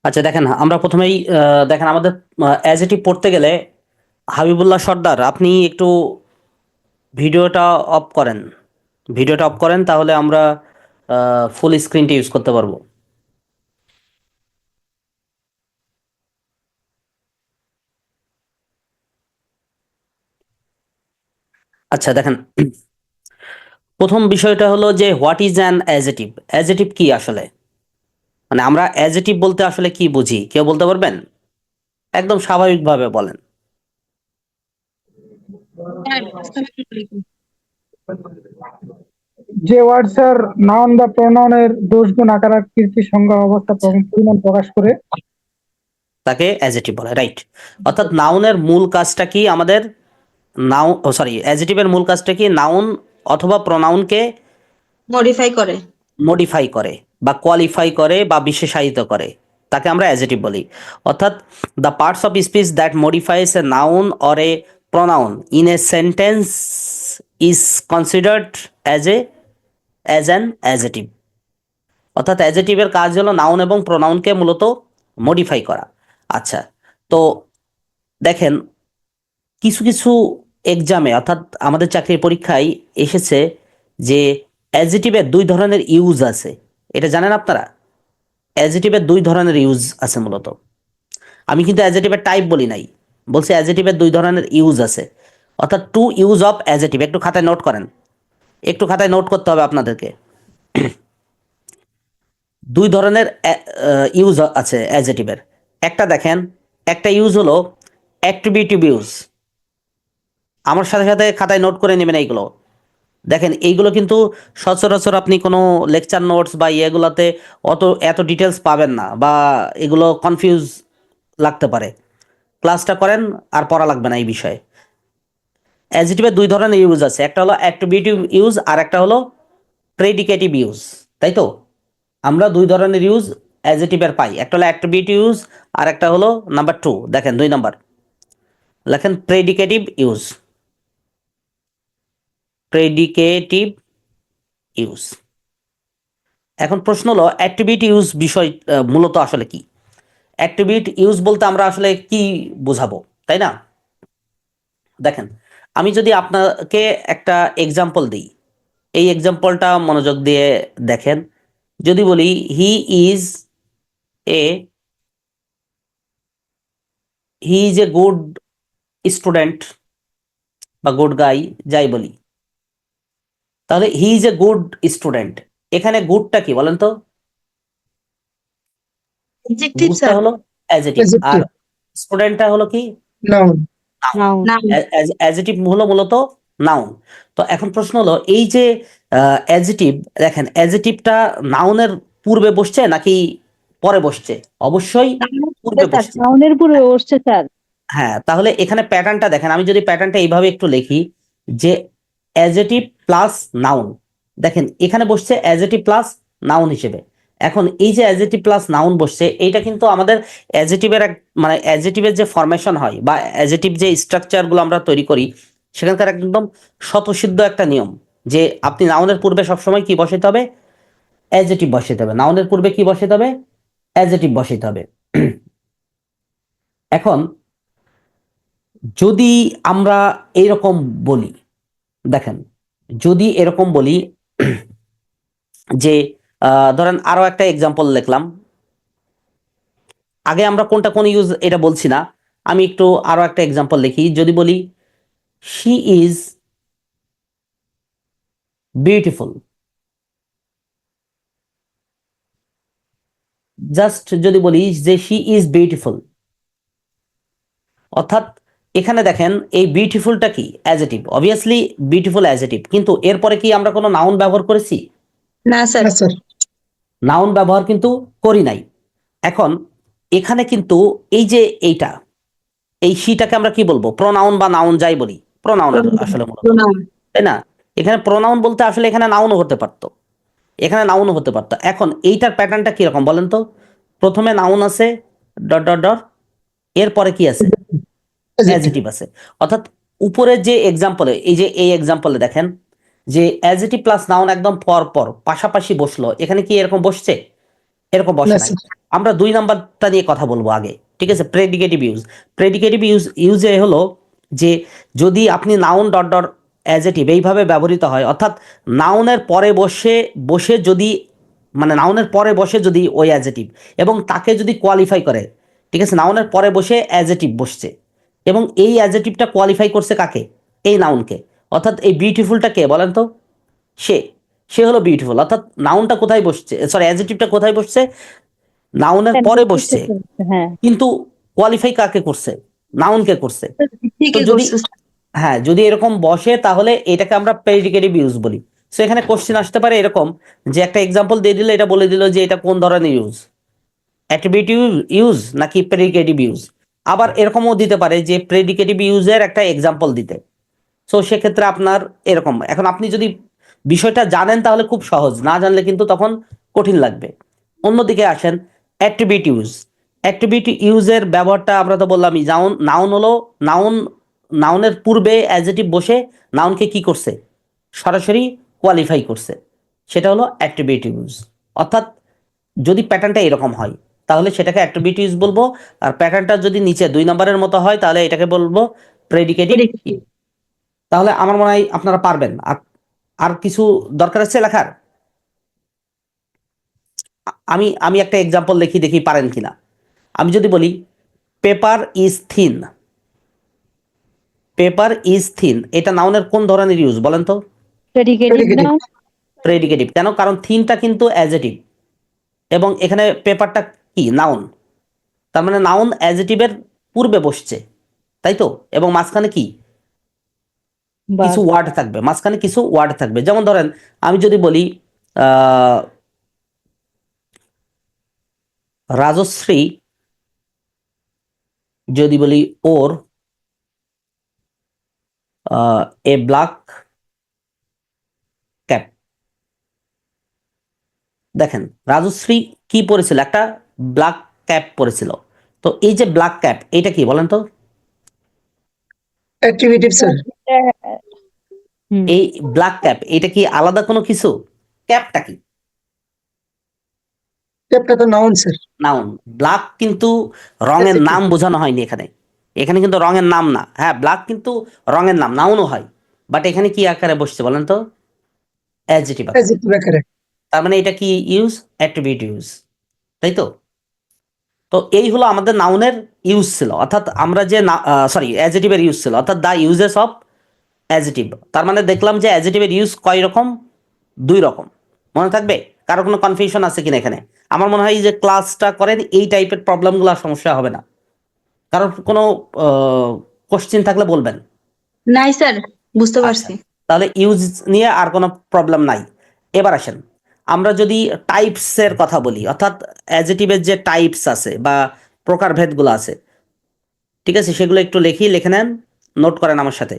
আচ্ছা দেখেন, আমরা প্রথমেই দেখেন আমাদের অ্যাজেটিভ পড়তে গেলে হাবিবুল্লাহ সর্দার, আপনি একটু ভিডিওটা অফ করেন। ভিডিওটা অফ করেন, তাহলে আমরা ফুল স্ক্রিনটা ইউজ করতে পারবো। আচ্ছা দেখেন, প্রথম বিষয়টা হলো যে what is an adjective. Adjective কি আসলে, মানে আমরা অ্যাজেটিভ বলতে আসলে কি বুঝি, কেউ বলতে পারবেন? একদম স্বাভাবিকভাবে বলেন। হ্যাঁ, আসসালামু আলাইকুম। যে ওয়ার্ডস আর নাউন বা প্রোনাউনের দোষ গুণ আকার আকৃতি সংজ্ঞা অবস্থা পরিমাণ প্রকাশ করে তাকে অ্যাজেটিভ বলে, রাইট। অর্থাৎ নাউনের মূল কাজটা কি আমাদের, নাউন সরি অ্যাজেটিভের মূল কাজটা কি, নাউন অথবা প্রোনাউনকে মডিফাই করে। মডিফাই করে বা কোয়ালিফাই করে বা বিশেষায়িত করে, তাকে আমরা অ্যাজেটিভ বলি। অর্থাৎ the parts of speech that modifies a noun or a pronoun in a sentence is considered as an adjective. অর্থাৎ অ্যাজেটিভের কাজ হলো নাউন এবং প্রোনাউনকে মূলত মডিফাই করা। আচ্ছা, তো দেখেন কিছু কিছু এক্সামে অর্থাৎ আমাদের চাকরির পরীক্ষায় এসেছে যে অ্যাজেটিভের দুই ধরনের ইউজ আছে। এটা জানেন আপনারা? অ্যাজেটিভের দুই ধরনের ইউজ আছে মূলত। আমি কিন্তু অ্যাজেটিভের টাইপ বলি নাই, বলছি অ্যাজেটিভের দুই ধরনের ইউজ আছে। অর্থাৎ টু ইউজ অফ অ্যাজেটিভ, একটু খাতায় নোট করেন, একটু খাতায় নোট করতে হবে আপনাদেরকে। দুই ধরনের ইউজ আছে অ্যাজেটিভের। একটা দেখেন, একটা ইউজ হলো অ্যাট্রিবিউটিভ ইউজ। আমার সাথে সাথে খাতায় নোট করে নেবেন এইগুলো। দেখেন এইগুলো কিন্তু সচরাচর আপনি কোনো লেকচার নোটস বা ইয়েগুলোতে এত ডিটেলস পাবেন না, বা এগুলো কনফিউজ লাগতে পারে। ক্লাসটা করেন আর পড়া লাগবে না এই বিষয়ে। অ্যাডজেটিভের দুই ধরনের ইউজ আছে, একটা হলো অ্যাট্রিবিউটিভ ইউজ আর একটা হলো প্রেডিকেটিভ ইউজ, তাই তো? আমরা দুই ধরনের ইউজ অ্যাডজেটিভের পাই, একটা হলো অ্যাট্রিবিউটিভ ইউজ আর একটা হলো নাম্বার 2, দেখেন 2 নাম্বার লেখেন প্রেডিকেটিভ ইউজ। Predicative use. এখন প্রশ্ন হলো অ্যাট্রিবিউট ইউজ বিষয় মূলত আসলে কি? অ্যাট্রিবিউট ইউজ বলতে আমরা আসলে কি বোঝাবো, তাই না? দেখেন, আমি যদি আপনাকে একটা এক্সাম্পল দিই, এই এক্সাম্পলটা মনোযোগ দিয়ে দেখেন। যদি বলি he is a good student বা গুড গাই, যাই বলি, তাহলে he is a good student. এখানে গুডটা কি বলেন তো? অবজেক্টিভ গুডটা স্যার। হলো অ্যাজেটিভ, আর অ্যাডজেক্টিভ স্টুডেন্টটা হলো কি? নাউন। নাউন। অ্যাজেটিভ হলো মূলত নাউন। তো এখন প্রশ্ন হলো এই যে অ্যাজেটিভ, দেখেন অ্যাজেটিভটা নাউনের পূর্বে বসছে নাকি পরে বসছে? অবশ্যই পূর্বে বসছে। নাউনের পূর্বে বসছে স্যার। হ্যাঁ, তাহলে এখানে প্যাটার্নটা দেখেন, আমি যদি প্যাটার্নটা এইভাবে একটু লিখি যে অ্যাজেটিভ প্লাস নাউন, দেখেন এখানে বসছে অ্যাজেটিভ প্লাস নাউন হিসেবে। এখন এই যে অ্যাজেটিভ প্লাস নাউন বসছে, এইটা কিন্তু আমাদের অ্যাজেটিভের এক মানে অ্যাজেটিভের যে ফরমেশন হয় বা অ্যাজেটিভ যে স্ট্রাকচারগুলো আমরা তৈরি করি, সেখানকার একদম স্বতঃসিদ্ধ একটা নিয়ম যে আপনি নাউনের পূর্বে সবসময় কি বসাতে হবে? অ্যাজেটিভ বসাতে হবে। নাউনের পূর্বে কি বসাতে হবে? অ্যাজেটিভ বসাতে হবে। এখন যদি আমরা এইরকম বলি, দেখেন যদি এরকম বলি যে ধরেন আরো একটা এক্সাম্পল লিখলাম, আগে আমরা কোনটা কোন ইউজ এটা বলছি না, আমি একটু আরো একটা এক্সাম্পল লিখি। যদি বলি শি ইজ বিউটিফুল, জাস্ট যদি বলি যে শি ইজ বিউটিফুল, অর্থাৎ এখানে দেখেন এই বিউটিফুলটা কি? অ্যাজেটিভ, অবভিয়াসলি বিউটিফুল অ্যাজেটিভ, কিন্তু এরপরে কি আমরা কোনো নাউন ব্যবহার করেছি? না স্যার। না স্যার। নাউন ব্যবহার কিন্তু করি নাই। এখন এখানে কিন্তু এই যে এইটা, এই শিটাকে আমরা কি বলবো? প্রোনাউন বা নাউন যাই বলি, প্রোনাউন আসলে মূলত, তাই না? এখানে প্রোনাউন বলতে আসলে এখানে নাউনও হতে পারতো, এখানে নাউনও হতে পারতো। এখন এইটার প্যাটার্নটা কিরকম বলেন তো? প্রথমে নাউন আছে ডট ডট ডট, এরপরে কি আছে? অ্যাজেটিভ আছে। অর্থাৎ উপরের যে এক্সাম্পলে, এই যে এই এক্সাম্পলে দেখেন যে অ্যাজেটিভ প্লাস নাউন একদম পর পর পাশাপাশি বসলো, এখানে কি এরকম বসছে? এরকম বসে না নাই। স্যার। আমরা 2 নাম্বারটা নিয়ে কথা বলবো আগে, ঠিক আছে? Predicative use. প্রেডিকেটিভ ইউজে হলো যে যদি আপনি নাউন ডট ডট অ্যাজেটিভ এইভাবে ব্যবহৃত হয়, অর্থাৎ নাউনের পরে বসে যদি মানে নাউনের পরে বসে যদি ওই অ্যাজেটিভ এবং তাকে যদি কোয়ালিফাই করে, ঠিক আছে? নাউনের পরে বসে অ্যাজেটিভ বসছে এবং এই অ্যাজেটিভটা কোয়ালিফাই করছে কাকে? এই নাউনকে। অর্থাৎ এই বিউটিফুলটা কে বলেন তো? সে সে হলো বিউটিফুল। অর্থাৎ নাউনটা কোথায় বসছে, সরি অ্যাজেটিভটা কোথায় বসছে? নাউনের পরে বসছে, হ্যাঁ, কিন্তু কোয়ালিফাই কাকে করছে? নাউনকে করছে। তো ঠিকই যদি করছিস। হ্যাঁ যদি এরকম বসে তাহলে এটাকে আমরা প্রেডিকেটিভ ইউজ বলি। সো এখানে কোশ্চেন আসতে পারে এরকম যে একটা এক্সাম্পল দিয়ে দিলে এটা বলে দিল যে এটা কোন ধরনের ইউজ, অ্যাট্রিবিউটিভ ইউজ নাকি প্রেডিকেটিভ ইউজ। আবার এরকমও দিতে পারে যে প্রেডিকেটিভ ইউজের একটা এক্সাম্পল দিতে। সো সেক্ষেত্রে আপনার এরকম, এখন আপনি যদি বিষয়টা জানেন তাহলে খুব সহজ, না জানলে কিন্তু তখন কঠিন লাগবে। অন্যদিকে আসেন অ্যাট্রিবিউট ইউজ। অ্যাট্রিবিউট ইউজের ব্যবহারটা আমরা তো বললামই, নাউন নাউন হলো নাউন, নাউনের পূর্বে অ্যাডজেটিভ বসে নাউনকে কি করছে? সরাসরি কোয়ালিফাই করছে, সেটা হলো অ্যাট্রিবিউট ইউজ। অর্থাৎ যদি প্যাটার্নটা এরকম হয় তাহলে সেটাকে অ্যাট্রিবিউট ইউজ বলবো, আর প্যাটার্নটা যদি নিচে 2 নম্বরের মতো হয় তাহলে এটাকে বলবো প্রেডিকেটিভ। তাহলে আমার মনে হয় আপনারা পারবেন। আর আর কিছু দরকার আছে লেখার? আমি আমি একটা এক্সাম্পল লিখি, দেখি পারেন কিনা। আমি যদি বলি paper is thin, paper is thin, এটা নাউনের কোন ধরনের ইউজ বলেন তো? Predicative Predicative. নাউন। প্রেডিকেটিভ। কেন? কারণ থিনটা কিন্তু অ্যাজেটিভ এবং এখানে পেপারটা কি? নাউন। তার মানে নাউন অ্যাজেটিভের পূর্বে বসছে, তাই তো? এবং মাঝখানে কি? কিছু ওয়ার্ড থাকবে, মাঝখানে কিছু ওয়ার্ড থাকবে। যেমন ধরেন আমি যদি বলি রাজশ্রী, যদি বলি ওর এ ব্ল্যাক ক্যাপ। দেখেন রাজশ্রী কি পরেছিল? একটা ব্ল্যাক ক্যাপ পরেছিল। তো এই যে ব্ল্যাক ক্যাপ এটা কি বলেন তো? Attributive, sir. এই ব্ল্যাক ক্যাপ এটা কি আলাদা কোনো কিছু? ক্যাপটা কি? Capটা তো noun, sir. নাউন। ব্ল্যাক কিন্তু রঙের Adjective. নাম বোঝানো হয়নি এখানে, এখানে কিন্তু রঙের নাম না। হ্যাঁ ব্ল্যাক কিন্তু রঙের নাম, নাউনও হয়, বাট এখানে কি আকারে বসছে বলেন তো? অ্যাডজেটিভ আকারে। Adjective আকারে। তার মানে এটা কি ইউজ? অ্যাট্রিবিউট ইউজ, তাই তো? তো এই হলো আমাদের নাউনের ইউজ ছিল, অর্থাৎ আমরা যে সরি অ্যাডজেটিভের ইউজ ছিল, অর্থাৎ দ্য ইউজেস অফ অ্যাডজেটিভ। তার মানে দেখলাম যে অ্যাডজেটিভের ইউজ কয় রকম? 2 রকম। মনে থাকবে? কারো কোনো কনফিউশন আছে কিনা এখানে? আমার মনে হয় যে ক্লাসটা করেন এই টাইপের প্রবলেমগুলো সমস্যা হবে না। কারোর কোনো কোশ্চেন থাকলে বলবেন। নাই স্যার, বুঝতে আচ্ছা, পারছি। তাহলে ইউজ নিয়ে আর কোনো প্রবলেম নাই। এবার আসেন আমরা যদি টাইপসের কথা বলি, অর্থাৎ অ্যাডজেটিভের যে টাইপস আছে বা প্রকারভেদগুলো আছে, ঠিক আছে? সেগুলো একটু লিখে নেন, নোট করেন আমার সাথে।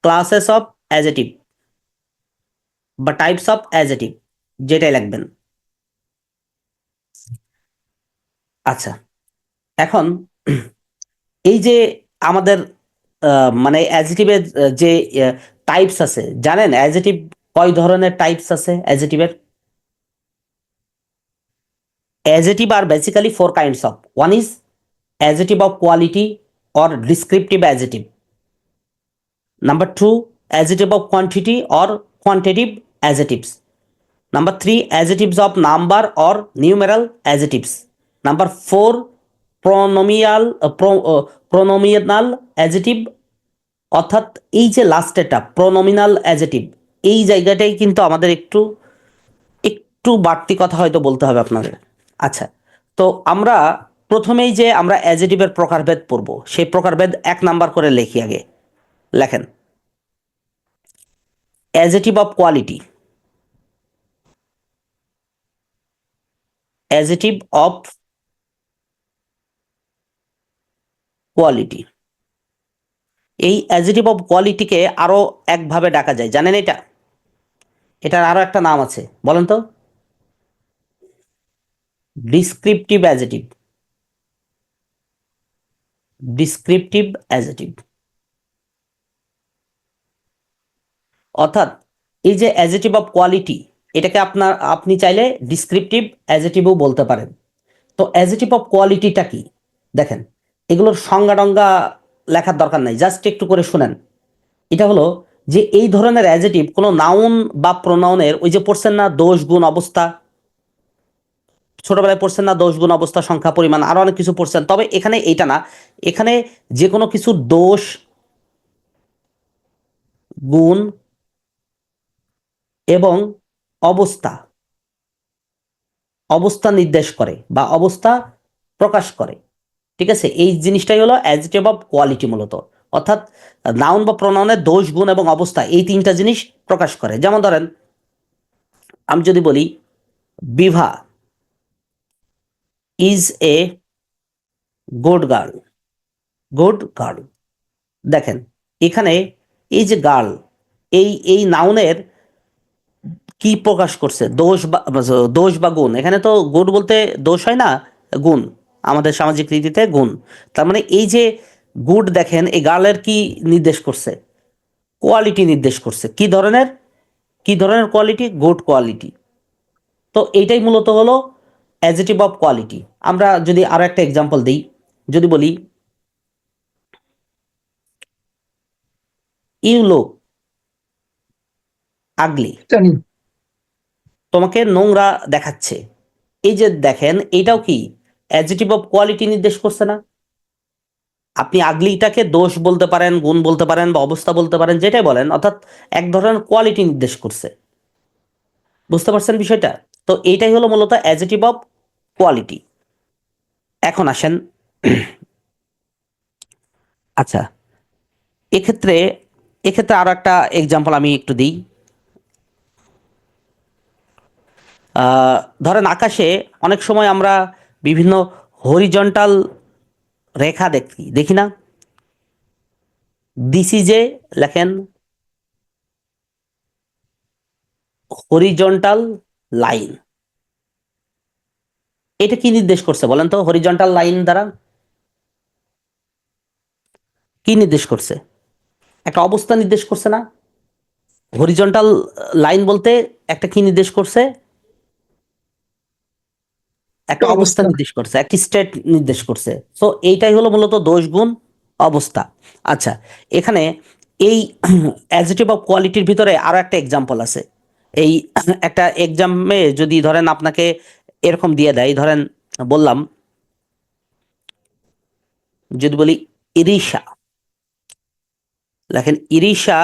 ক্লাসেস অফ অ্যাডজেটিভ বা টাইপস অফ অ্যাডজেটিভ, যেটাই লিখবেন। আচ্ছা, এখন এই যে আমাদের মানে অ্যাডজেটিভের যে টাইপস আছে, জানেন অ্যাডজেটিভ কয় ধরনের টাইপস আছে অ্যাডজেটিভের? Adjective are basically 4 kinds of. One is adjective of quality or descriptive adjective. Number 2, adjective of quantity or quantitative adjectives. Number 3, adjectives of number or numeral adjectives. Number 4, pronominal adjective, অর্থাৎ এই যে লাস্টেরটা pronominal adjective, এই জায়গাটাই কিন্তু আমাদের একটু একটু বাড়তি কথা হয়তো বলতে হবে আপনাদের। আচ্ছা, তো আমরা প্রথমেই যে আমরা অ্যাডজেটিভের প্রকারভেদ পড়ব, সেই প্রকারভেদ 1 নাম্বার করে লিখি আগে। লেখেন adjective of quality. Adjective of quality, এই অ্যাডজেটিভ অফ কোয়ালিটিকে আরো একভাবে ডাকা যায়, জানেন এটা? এটার আরো একটা নাম আছে, বলেন তো? Descriptive adjective. ডিসক্রিপটিভ অ্যাডজেটিভ অর্থাৎ এই যে অ্যাডজেটিভ অফ কোয়ালিটি, এটাকে আপনি চাইলে ডিসক্রিপটিভ অ্যাজেটিভও বলতে পারেন। তো অ্যাজেটিভ অফ কোয়ালিটিটা কি দেখেন, এগুলোর সংজ্ঞা টঙ্গা লেখার দরকার নাই, জাস্ট একটু করে শুনেন। এটা হলো যে এই ধরনের অ্যাজেটিভ কোনো নাউন বা প্রোনাউনের, ওই যে পড়ছেন না দোষ গুণ অবস্থা, ছোটবেলায় পড়ছেন না দোষ গুণ অবস্থা সংখ্যা পরিমাণ, আরো অনেক কিছু পড়ছেন, তবে এখানে এইটা না, এখানে যে কোনো কিছু দোষ গুণ এবং অবস্থা অবস্থা নির্দেশ করে বা অবস্থা প্রকাশ করে, ঠিক আছে? এই জিনিসটাই হলো অ্যাডজেক্টিভ অফ কোয়ালিটি মূলত, অর্থাৎ নাউন বা প্রোনাউনের দোষ গুণ এবং অবস্থা এই তিনটা জিনিস প্রকাশ করে। যেমন ধরেন আমি যদি বলি Bibha is a good girl, good girl, দেখেন এখানে এই যে গার্ল, এই নাউনের কি প্রকাশ করছে, দোষ বা গুণ। এখানে তো গুড বলতে দোষ হয় না, গুণ, আমাদের সামাজিক রীতিতে গুণ। তার মানে এই যে গুড, দেখেন এই গার্লের কি নির্দেশ করছে, কোয়ালিটি নির্দেশ করছে। কি ধরনের কোয়ালিটি, গুড কোয়ালিটি। তো এইটাই মূলত হলো অ্যাডজেক্টিভ অফ কোয়ালিটি। আমরা যদি আরো একটা এক্সাম্পল দিই, যদি বলি ইউ লুক আগলি, জানি। তোমাকে নোংরা দেখাচ্ছে। এই যে দেখেন, এটাও কি অ্যাডজেক্টিভ অফ কোয়ালিটি নির্দেশ করছে না? আপনি আগলিটাকে দোষ বলতে পারেন, গুণ বলতে পারেন, বা অবস্থা বলতে পারেন, যেটাই বলেন, অর্থাৎ এক ধরনের কোয়ালিটি নির্দেশ করছে। বুঝতে পারছেন বিষয়টা? তো এইটাই হলো মূলত অ্যাডজেক্টিভ অফ কোয়ালিটি। এখন আসেন, আচ্ছা, এক্ষেত্রে এক্ষেত্রে আরো একটা এক্সাম্পল আমি একটু দিই। ধরেন আকাশে অনেক সময় আমরা বিভিন্ন হরিজন্টাল রেখা দেখি, দেখি না? দিস ইজ এ, লেখেন হরিজন্টাল লাইন। এটা কি নির্দেশ করছে বলেন তো? হরিজন্টাল লাইন দ্বারা কি নির্দেশ করছে? একটা অবস্থা নির্দেশ করছে না? হরিজন্টাল লাইন বলতে একটা কি নির্দেশ করছে? একটা অবস্থা অবস্থা। নির্দেশ করছে, একটি স্টেট নির্দেশ করছে। সো এইটাই হলো মূলত দোষ গুণ অবস্থা। আচ্ছা, এখানে এই অ্যাডজেক্টিভ অফ কোয়ালিটির ভিতরে আরো একটা এক্সাম্পল আছে। এই একটা এক্সামে যদি ধরেন আপনাকে এরকম দিয়ে দেয়, ধরেন বললাম, যদি বলি ইরিশা, লেখেন Irisha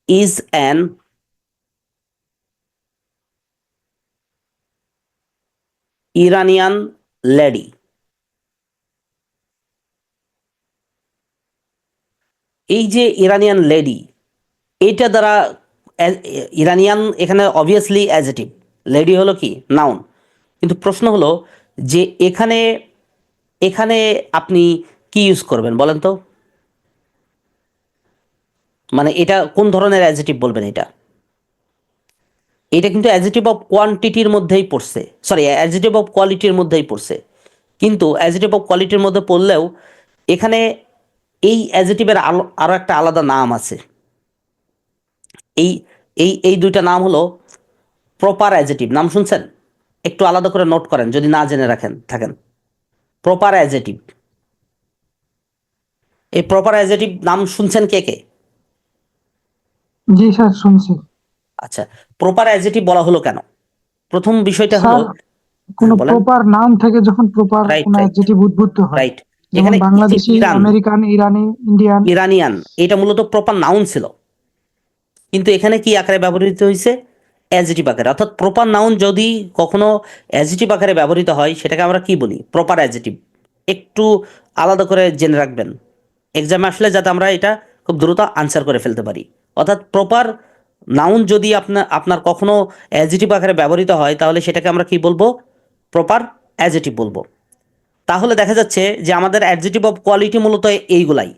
is an Iranian lady. এই যে ইরানিয়ান লেডি, এইটা দ্বারা ইরানিয়ান এখানে অবভিয়াসলি অ্যাডজেক্টিভ, লেডি হলো কি নাউন। কিন্তু প্রশ্ন হলো যে এখানে এখানে আপনি কি ইউজ করবেন বলেন তো? মানে এটা কোন ধরনের অ্যাডজেক্টিভ বলবেন? এটা কিন্তু অ্যাডজেক্টিভ অফ কোয়ান্টিটির মধ্যেই পড়ছে, সরি অ্যাডজেক্টিভ অফ কোয়ালিটির মধ্যেই পড়ছে। কিন্তু অ্যাডজেক্টিভ অফ কোয়ালিটির মধ্যে পড়লেও এখানে এই অ্যাডজেক্টিভের আরো একটা আলাদা নাম আছে। এই এই দুইটা নাম হলো প্রপার অ্যাডজেক্টিভ। নাম শুনছেন? একটু আলাদা করে নোট করেন যদি না জেনে থাকেন। প্রপার অ্যাডজেক্টিভ, এই প্রপার অ্যাডজেক্টিভ নাম শুনছেন কে কে? জি স্যার, শুনছি। আচ্ছা, প্রপার অ্যাডজেক্টিভ বলা হলো কেন? প্রথম বিষয়টা হলো, স্যার, কোন বলেন। প্রপার নাউন থেকে যখন প্রপার রাইট, কোন রাইট, অ্যাডজেক্টিভ উদ্ভূত হয়, রাইট। যেমন এখানে এই যে বাংলাদেশি, ইরান, আমেরিকান, ইরানি, ইন্ডিয়ান। ইরানিয়ান, এটা মূলত প্রপার নাউন ছিল, কিন্তু এখানে কি আকারে ব্যবহৃত হয়েছে? অ্যাডজেক্টিভ আকারে। অর্থাৎ প্রপার নাউন যদি কখনো অ্যাডজেক্টিভ আকারে ব্যবহৃত হয়, সেটাকে আমরা কি বলি? Proper adjective. একটু আলাদা করে জেনে রাখবেন এক্সামে আসলে, যাতে আমরা এটা খুব দ্রুত আনসার করে ফেলতে পারি। অর্থাৎ প্রপার নাউন যদি আপনার কখনো অ্যাডজেক্টিভ আকারে ব্যবহৃত হয়, তাহলে সেটাকে আমরা কি বলবো? প্রপার অ্যাডজেক্টিভ বলবো। তাহলে দেখা যাচ্ছে যে আমাদের অ্যাডজেক্টিভ অফ কোয়ালিটি মূলত এইগুলাই।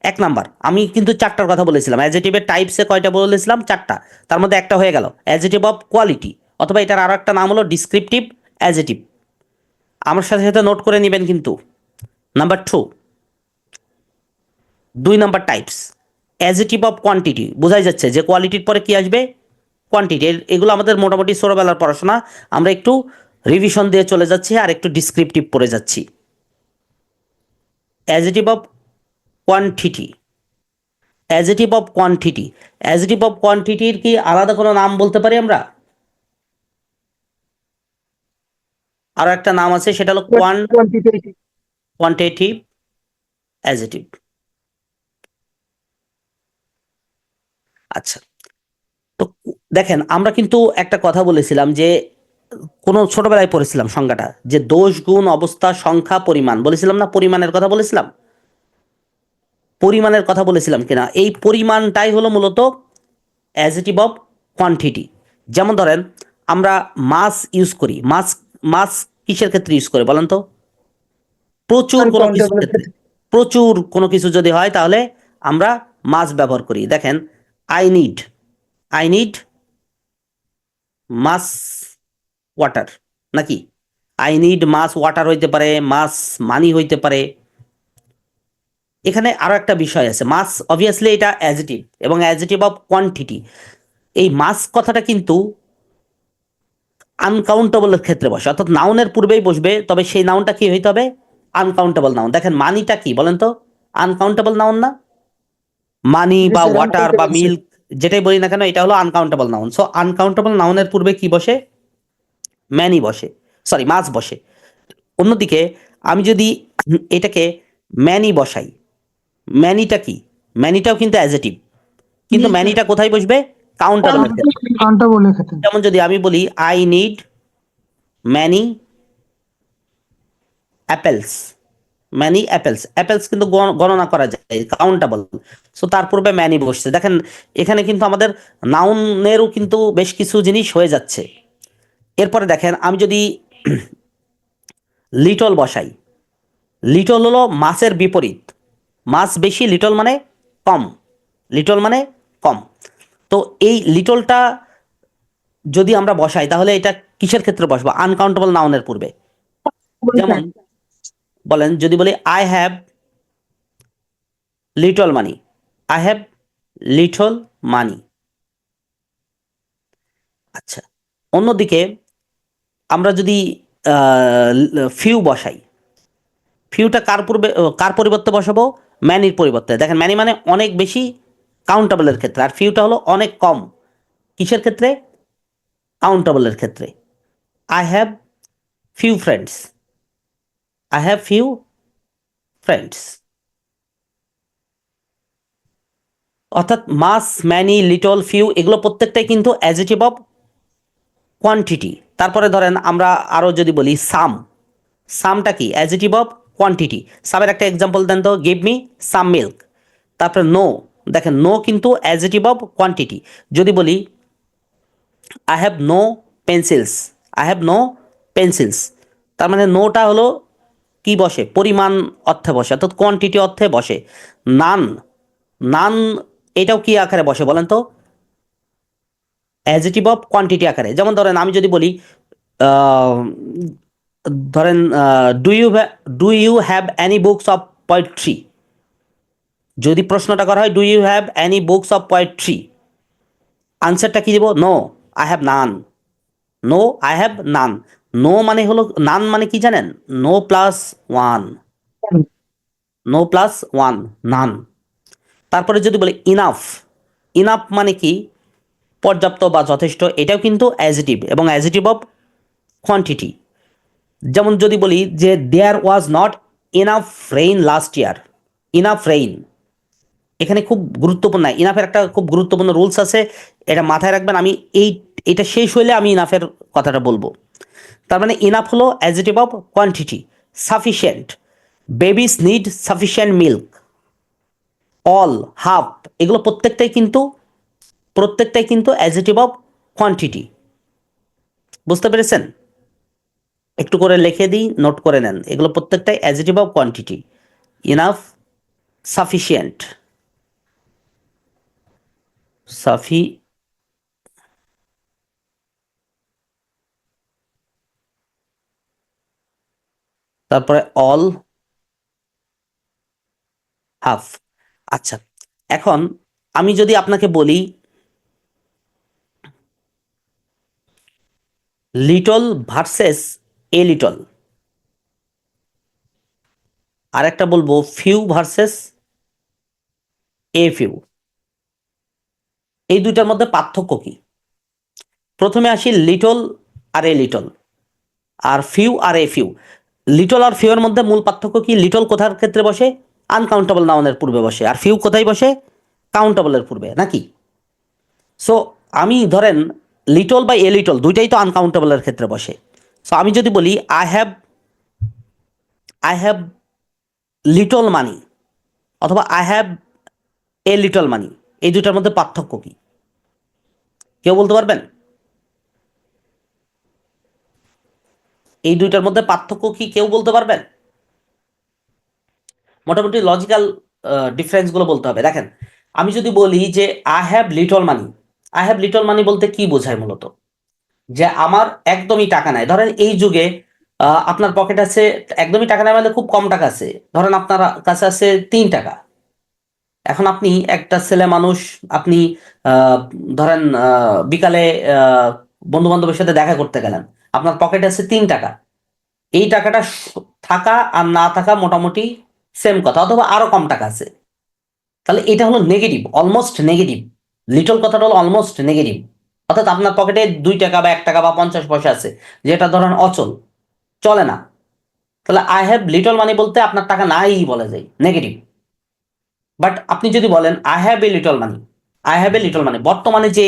এক নাম্বার, আমি কিন্তু চারটার কথা বলেছিলাম, অ্যাডজেক্টিভের টাইপসে কয়টা বলেছিলাম? চারটা। তার মধ্যে একটা হয়ে গেল অ্যাডজেক্টিভ অফ কোয়ালিটি, অথবা এটার আরো একটা নাম হলো ডিসক্রিপটিভ অ্যাডজেক্টিভ। আমার সাথে সাথে নোট করে নেবেন কিন্তু। Number two, 2 number types, adjective of quantity. বোঝাই যাচ্ছে যে কোয়ালিটির পরে কি আসবে? কোয়ান্টিটি, এগুলো আমাদের মোটামুটি ছোটবেলার পড়াশোনা, আমরা একটু রিভিশন দিয়ে চলে যাচ্ছি আর একটু ডিসক্রিপটিভ পড়ে যাচ্ছি। Adjective of quantity, adjective of quantity, adjective of কোয়ান্টিটির কি আলাদা কোনো নাম বলতে পারি আমরা? আরো একটা নাম আছে, সেটা হলো কোয়ান্টিটেটিভ। Quantitative adjective. আচ্ছা, তো দেখেন আমরা কিন্তু একটা কথা বলেছিলাম যে কোনো ছোটবেলায় পড়েছিলাম সংজ্ঞাটা, যে দোষ, গুণ, অবস্থা, সংখ্যা, পরিমাণ বলেছিলাম না? পরিমাণের কথা বলেছিলাম, পরিমাণের কথা বলেছিলাম কিনা? এই পরিমাণটাই হলো মূলত অ্যাজেটিভ অফ কোয়ান্টিটি। যেমন ধরেন আমরা মাস ইউজ করি, মাস, মাস কিসের ক্ষেত্রে ইউজ করে বলেন তো? প্রচুর কোনো কিছুর আনকাউন্টেবল ক্ষেত্রে, প্রচুর কোনো কিছু যদি হয় তাহলে আমরা মাস ব্যবহার করি। দেখেন I need, I need much water, নাকি আই নিড মাস ওয়াটার হইতে পারে, মাস মানি হইতে পারে। এখানে আরো একটা বিষয় আছে, মাস অবভিয়াসলি এটা অ্যাজেটিভ এবং অ্যাজেটিভ অফ কোয়ান্টিটি। এই মাস কথাটা কিন্তু আনকাউন্টেবলের ক্ষেত্রে বসে, অর্থাৎ নাউনের পূর্বেই বসবে, তবে সেই নাউনটা কি হইতে হবে? Uncountable noun. দেখেন মানিটা কি বলেন তো? আনকাউন্টেবল নাউন না? মানি জি বা স্যার, ওয়াটার বা আনকাউন্টেবল স্যার। মিল্ক, যেটাই বলি না কেন, এটা হলো আনকাউন্টেবল নাউন। সো আনকাউন্টেবল নাউনের পূর্বে কি বসে? ম্যানি বসে, সরি মাস বসে। অন্যদিকে আমি যদি এটাকে ম্যানি বসাই, ম্যানিটা কি? ম্যানিটাও কিন্তু অ্যাজেটিভ, কিন্তু জি স্যার। ম্যানিটা কোথায় বসবে? কাউন্টেবলের ক্ষেত্রে। কাউন্টেবলের ক্ষেত্রে। যেমন যদি আমি বলি I need many apples, many apples, apples কিন্তু গণনা করা যায়, কাউন্টেবল। সো তার পূর্বে ম্যানি বসছে। দেখেন এখানে কিন্তু আমাদের নাউনেরও কিন্তু বেশ কিছু জিনিস হয়ে যাচ্ছে। এরপরে দেখেন আমি যদি লিটল বসাই, লিটল হলো মাসের বিপরীত, মাস বেশি, লিটল মানে কম, লিটল মানে কম। তো এই লিটলটা যদি আমরা বসাই তাহলে এটা কিসের ক্ষেত্রে বসবো? আনকাউন্টেবল নাউনের পূর্বে। যেমন বলেন যদি বলি I have little money, I have little money. আচ্ছা, অন্যদিকে আমরা যদি ফিউ বসাই, ফিউটা কার পূর্বে, কার পরিবর্তে বসাবো? ম্যানির পরিবর্তে। দেখেন ম্যানি মানে অনেক বেশি, কাউন্টেবলের ক্ষেত্রে, আর ফিউটা হলো অনেক কম, কিসের ক্ষেত্রে? কাউন্টেবলের ক্ষেত্রে। I have few friends, I have few friends. অর্থাৎ মাস, ম্যানি, লিটল, ফিউ এগুলো প্রত্যেকটাই কিন্তু অ্যাজেটিভ অফ কোয়ান্টিটি। তারপরে ধরেন আমরা আরও যদি বলি সাম, সামটা কি? Adjective of quantity. সামের একটা এক্সাম্পল দেন তো, গিভ মি সাম মিল্ক। তারপরে নো, দেখেন নো কিন্তু অ্যাজেটিভ অফ কোয়ান্টিটি। যদি বলি I have no pencils, I have no pencils, তার মানে নোটা হলো কি বসে? পরিমাণ অর্থে বসে, অর্থাৎ কোয়ান্টিটি অর্থে বসে। নান, নান এটাও কি আকারে বসে বলেন তো? অ্যাজেটিভ অফ কোয়ান্টিটি আকারে। যেমন ধরেন আমি যদি বলি আহ, ধরেন do you have any books of poetry, যদি প্রশ্নটা করা হয় do you have any books of poetry, আনসারটা কি দেবো? No I have none, no I have none. No মানে হলো, নান মানে কি জানেন? No plus one, no plus one, none. তারপরে যদি বলি ইনাফ, ইনাফ মানে কি? পর্যাপ্ত বা যথেষ্ট, এটাও কিন্তু অ্যাজেটিভ এবং অ্যাজেটিভ অফ কোয়ান্টিটি। যেমন যদি বলি যে there was not enough rain last year, enough rain এখানে খুব গুরুত্বপূর্ণ, ইনাফের একটা খুব গুরুত্বপূর্ণ রুলস আছে, এটা মাথায় রাখবেন। আমি এটা শেষ হইলে আমি ইনাফের কথাটা বলবো। তার মানে ইনাফ হলো adjective of quantity. Sufficient, babies need sufficient milk, all, half এগুলো প্রত্যেকটাই কিন্তু অ্যাজেটিভ অফ কোয়ান্টিটি। বুঝতে পেরেছেন? একটু করে লিখে দিই, নোট করে নেন, এগুলো প্রত্যেকটাই adjective of quantity. Enough, sufficient, সাফি, তারপরে অল, হাফ। আচ্ছা, এখন আমি যদি আপনাকে বলি লিটল ভার্সেস এ লিটল, আর একটা বলবো ফিউ ভার্সেস এ ফিউ। এই দুইটার মধ্যে পার্থক্য কি? প্রথমে আসি লিটল আর এ লিটল, আর ফিউ আর এ ফিউ। লিটল আর ফিউ এর মধ্যে মূল পার্থক্য কি? লিটল কোথার ক্ষেত্রে বসে? আনকাউন্টেবল নাউনের পূর্বে বসে, আর ফিউ কোথায় বসে? কাউন্টেবলের পূর্বে, নাকি? সো আমি ধরেন লিটল বা এ লিটল দুইটাই তো আনকাউন্টেবলের ক্ষেত্রে বসে। সো আমি যদি বলি আই হ্যাভ লিটল মানি অথবা আই হ্যাভ এ লিটল মানি, এই দুইটার মধ্যে পার্থক্য কি? কেউ বলতে পারবেন? এই দুইটার মধ্যে পার্থক্য কি কেউ বলতে পারবেন? মোটামুটি লজিক্যাল ডিফারেন্সগুলো বলতে হবে। দেখেন, আমি যদি বলি যে I have little money, I have little money বলতে কি বোঝায় মূলত? যে আমার একদমই টাকা নাই। ধরেন এই যুগে আপনার পকেট আছে, একদমই টাকা নাই মানে খুব কম টাকা আছে, ধরেন আপনার কাছে আছে 3 টাকা। এখন আপনি একটা ছেলে মানুষ, আপনি আহ, ধরেন বিকালে বন্ধু বান্ধবের সাথে দেখা করতে গেলেন, আপনার পকেটে আছে 3 টাকা। এই টাকাটা থাকা আর না থাকা মোটামুটি সেম কথা, অথবা আরো কম টাকা আছে। তাহলে এটা হলো নেগেটিভ, অলমোস্ট নেগেটিভ। লিটল কথাটা হলো অলমোস্ট নেগেটিভ। অর্থাৎ আপনার পকেটে 2 টাকা বা 1 টাকা বা 50 পয়সা আছে, যেটা ধরেন অচল, চলে না। তাহলে আই হ্যাভ লিটল মানি বলতে আপনার টাকা নাই বলা যায়, নেগেটিভ। বাট আপনি যদি বলেন I have a little money, I have a little money, বর্তমানে যে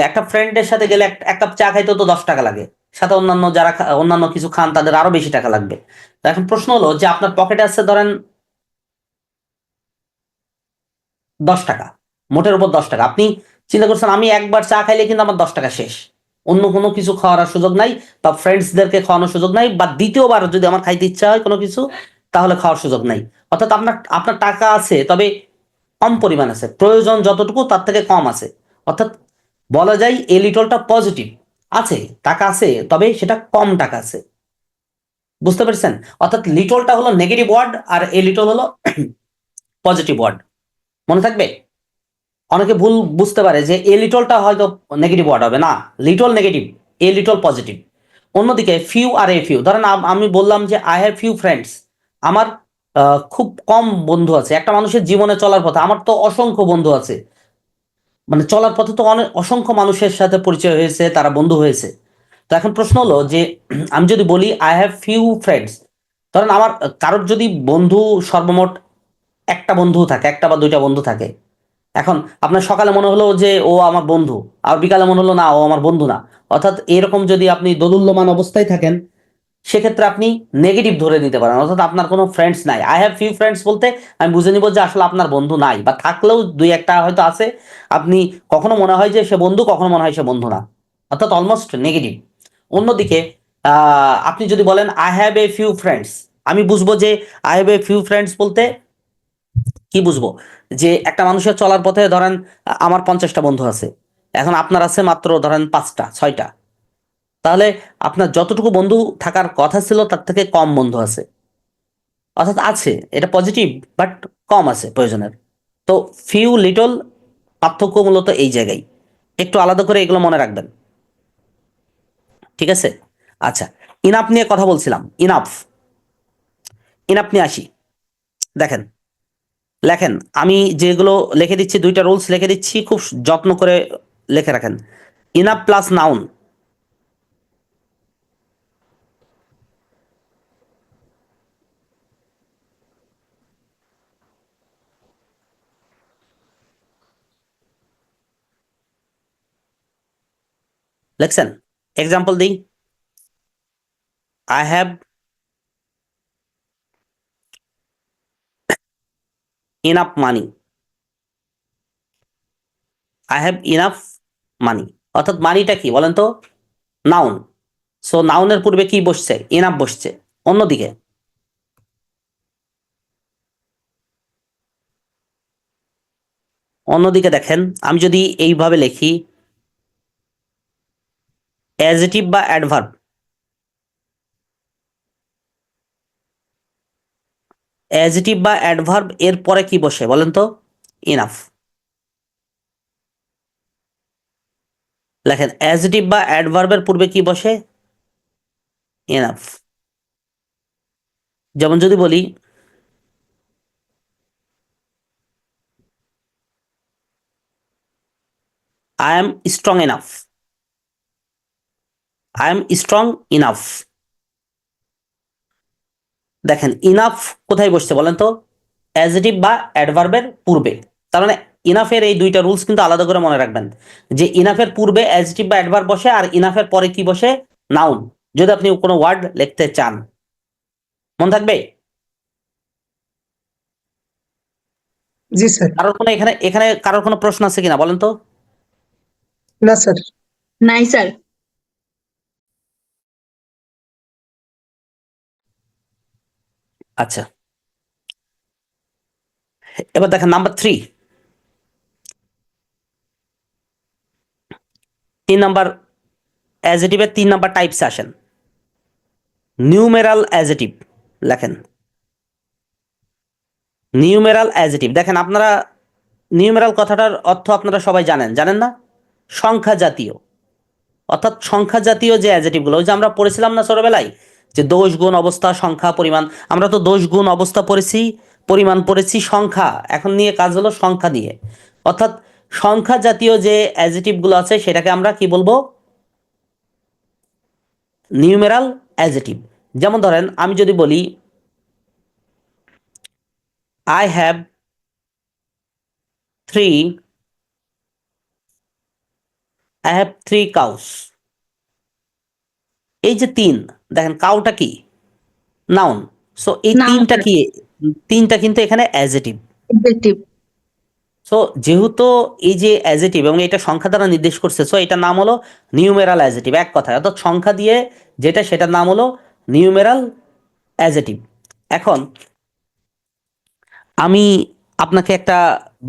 একটা ফ্রেন্ডের সাথে গেলে এক কাপ চা খাইতে তো 10 টাকা লাগে, সাথে অন্যান্য যারা অন্যান্য কিছু খান তাদের আরো বেশি টাকা লাগবে। তো এখন প্রশ্ন হলো যে আপনার পকেটে আছে ধরেন 10 টাকা, মোটের উপর 10 টাকা। আপনি চিন্তা করছেন আমি একবার চা খাইলে কিন্তু আমার 10 টাকা শেষ, অন্য কোনো কিছু খাওয়ার আর সুযোগ নাই, বা ফ্রেন্ডসদেরকে খাওয়ানোর সুযোগ নাই, বা দ্বিতীয়বার যদি আমার খাইতে ইচ্ছা হয় কোনো কিছু তাহলে খাওয়ার সুযোগ নাই। অর্থাৎ আপনার আপনার টাকা আছে, তবে কম পরিমাণ আছে, প্রয়োজন যতটুকু তার থেকে কম আছে। অর্থাৎ বলা যায় এই লিটলটা পজিটিভ, আছে টাকা আছে তবে সেটা কম টাকা আছে। বুঝতে পেরেছেন? অর্থাৎ লিটলটা হলো নেগেটিভ ওয়ার্ড আর এ লিটল হলো পজিটিভ ওয়ার্ড। মনে থাকবে? অনেকে ভুল বুঝতে পারে যে এ লিটলটা হয়তো নেগেটিভ ওয়ার্ড হবে, না, little negative, a little positive. অন্যদিকে ফিউ আর এ ফিউ, ধরেন আমি বললাম যে আই হ্যাভ ফিউ ফ্রেন্ডস, আমার খুব কম বন্ধু আছে। একটা মানুষের জীবনে চলার পথে আমার তো অসংখ্য বন্ধু আছে, মানে চলার পথে তো অনেক অসংখ্য মানুষের সাথে পরিচয় হয়েছে, তারা বন্ধু হয়েছে। তো এখন প্রশ্ন হলো যে আমি যদি বলি আই হ্যাভ ফিউ ফ্রেন্ডস, ধরেন আমার কারোর যদি বন্ধু সর্বমোট একটা বন্ধু থাকে, একটা বা দুইটা বন্ধু থাকে। এখন আপনার সকালে মনে হলো যে ও আমার বন্ধু, আর বিকালে মনে হলো না ও আমার বন্ধু না। অর্থাৎ এরকম যদি আপনি দোদুল্যমান অবস্থায় থাকেন, সেক্ষেত্রে আপনি নেগেটিভ ধরে নিতে পারেন, অর্থাৎ আপনার কোনো ফ্রেন্ডস নাই। আই হ্যাভ ফিউ ফ্রেন্ডস বলতে আমি বুঝে নিব যে আসলে আপনার বন্ধু নাই, বা থাকলেও 2-1টা হয়তো আছে। আপনি কখনো মনে হয় যে সে বন্ধু, কখনো মনে হয় সে বন্ধু না, অর্থাৎ অলমোস্ট নেগেটিভ। অন্যদিকে আপনি যদি বলেন I have a few friends, আমি বুঝবো যে I have a few friends বলতে কি বুঝবো? যে একটা মানুষের চলার পথে ধরেন আমার 50টা বন্ধু আছে, এখন আপনার আছে মাত্র ধরেন 5টা 6টা। তাহলে আপনার যতটুকু বন্ধু থাকার কথা ছিল তার থেকে কম বন্ধু আছে। অর্থাৎ আছে, এটা পজিটিভ, বাট কম আছে প্রয়োজনের। তো ফিউ লিটল পার্থক্য মূলত এই জায়গায়, একটু আলাদা করে এগুলো মনে রাখবেন। ঠিক আছে? আচ্ছা, ইনাফ নিয়ে কথা বলছিলাম। ইনাফ, ইনাফ নিয়ে আসি। দেখেন, লেখেন, আমি যেগুলো লিখে দিচ্ছি, 2টা রুলস লিখে দিচ্ছি, খুব যত্ন করে লিখে রাখেন। ইনাফ প্লাস নাউন, লিখছেন? এক্সাম্পল দিই, I have enough money, I have enough মানি। অর্থাৎ মানিটা কি বলেন তো? নাউন। সো নাউনের পূর্বে কি বসছে? ইনাফ বসছে। অন্যদিকে অন্যদিকে দেখেন, আমি যদি এইভাবে লিখি অ্যাডজেটিভ বা অ্যাডভার্ব, অ্যাডজেটিভ বা অ্যাডভার্ব এর পরে কি বসে বলেন তো? ইনাফ। লেখেন অ্যাডজেটিভ বা অ্যাডভার্বের পূর্বে কি বসে? এনাফ। যেমন যদি বলি I am strong enough, I am strong enough. দেখেন ইনাফ কোথায় বসছে বলেন তো? অ্যাডজেটিভ বা অ্যাডভার্বের পূর্বে। তার মানে ইনাফের এই দুইটা রুলস কিন্তু আলাদা করে মনে রাখবেন, যে ইনাফের পূর্বে অ্যাডজেটিভ বা অ্যাডভার্ব বসে, আর ইনাফের পরে কি বসে? নাউন। যদি আপনি কোনো ওয়ার্ড লিখতে চান, মনে থাকবে? জি স্যার। কারোর কোনো এখানে এখানে কারোর কোনো প্রশ্ন আছে কিনা বলেন তো? না স্যার। নাই স্যার। আচ্ছা, এবার দেখেন নাম্বার 3, 3 নাম্বার অ্যাডজেটিভের 3 নাম্বার টাইপস আসেন। নিউমেরাল অ্যাডজেটিভ লেখেন। নিউমেরাল অ্যাডজেটিভ, দেখেন আপনারা নিউমেরাল কথাটার অর্থ আপনারা সবাই জানেন, জানেন না? সংখ্যা জাতীয়। অর্থাৎ সংখ্যা জাতীয় যে অ্যাডজেটিভগুলো, ওই যে আমরা পড়েছিলাম না ছোটবেলায়, যে দোষ গুণ অবস্থা সংখ্যা পরিমাণ। আমরা তো দোষ গুণ অবস্থা পড়েছি, পরিমাণ পড়েছি, সংখ্যা এখন নিয়ে কাজ হলো সংখ্যা দিয়ে। অর্থাৎ সংখ্যা জাতীয় যে অ্যাডজেটিভগুলো আছে সেটাকে আমরা কি বলবো? Numeral adjective. যেমন ধরেন আমি যদি বলি আই হ্যাভ 3 কাউস। এই যে 3, দেখেন কাউটা কি? নাউন। সো এই Noun, তিনটা sir. কি? তিনটা কিন্তু এখানে অ্যাডজেটিভ। Adjective. সো যেহেতু এই যে অ্যাডজেটিভ এবং এটা সংখ্যা দ্বারা নির্দেশ করছে, সো এটার নাম হলো নিউমেরাল অ্যাডজেটিভ। এক কথায় অর্থাৎ সংখ্যা দিয়ে যেটা, সেটার নাম হলো নিউমেরাল অ্যাডজেটিভ। এখন আমি আপনাকে একটা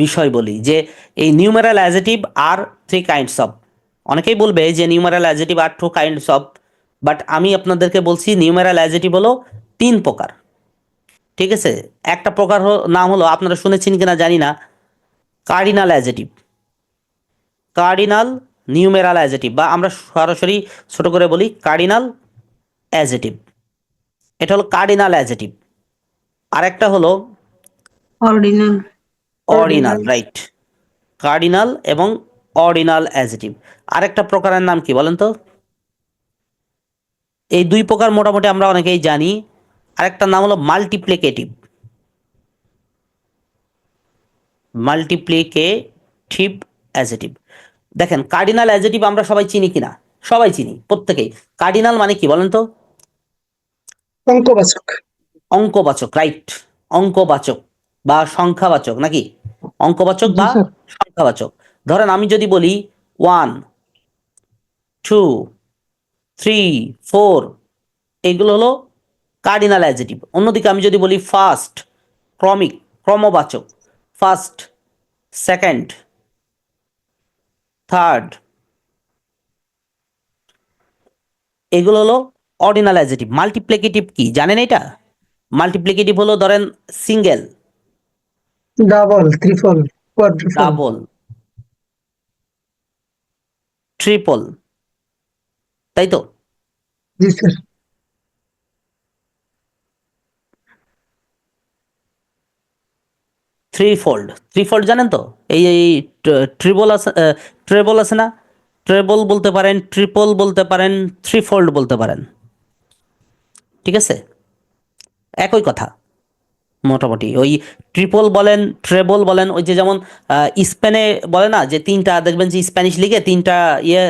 বিষয় বলি, যে এই numeral adjective are 3 kinds of. অনেকেই বলবে যে numeral adjective are 2 kinds of, but আমি আপনাদেরকে বলছি নিউমেরাল অ্যাডজেটিভ হলো 3 প্রকার। ঠিক আছে? একটা প্রকার নাম হলো, আপনারা শুনেছেন কিনা জানি না, cardinal adjective. Cardinal numeral adjective, বা আমরা সরাসরি ছোট করে বলি কার্ডিনাল অ্যাডজেটিভ। এটা হলো কার্ডিনাল অ্যাডজেটিভ। আরেকটা হলো Ordinal. Ordinal, right. কার্ডিনাল এবং অর্ডিনাল অ্যাডজেটিভ। আরেকটা প্রকারের নাম কি বলেন তো? এই 2 প্রকার মোটামুটি আমরা অনেকেই জানি। আরেকটার নাম হলো মাল্টিপ্লিকেটিভ। Multiplicative adjective. দেখেন কার্ডিনাল অ্যাডজেটিভ আমরা সবাই চিনি কিনা? সবাই চিনি, প্রত্যেকেই। কার্ডিনাল মানে কি বলেন তো? অঙ্কবাচক। অঙ্কবাচক, রাইট। অঙ্কবাচক বা সংখ্যাবাচক, নাকি? অঙ্কবাচক জি বা স্যার। সংখ্যাবাচক। ধরেন আমি যদি বলি 1, 2, 3, 4, এগুলো হলো কার্ডিনাল অ্যাডজেটিভ। অন্যদিকে আমি যদি বলি ফার্স্ট, ক্রমিক, ক্রমবাচক, ফার্স্ট, সেকেন্ড, থার্ড, এগুলো হলো অর্ডিনাল অ্যাডজেটিভ। মাল্টিপ্লিকেটিভ কি জানেন এটা? মাল্টিপ্লিকেটিভ হলো ধরেন সিঙ্গেল, ডাবল, ত্রিপল, কোয়াড্রিপল। ডাবল, ট্রিপল, তাই তো? জি স্যার। থ্রিফোল্ড, থ্রিফোল্ড জানেন তো? এই ট্রিপল আছে, ট্রেবল আছে না? ট্রেবল বলতে পারেন, ট্রিপল বলতে পারেন, থ্রিফোল্ড বলতে পারেন। ঠিক আছে? একই কথা মোটামুটি। ওই ট্রিপল বলেন, ট্রেবল বলেন, ওই যে যেমন স্পেনে বলে না যে 3টা, দেখবেন যে স্প্যানিশ লিগে 3টা ইয়ে,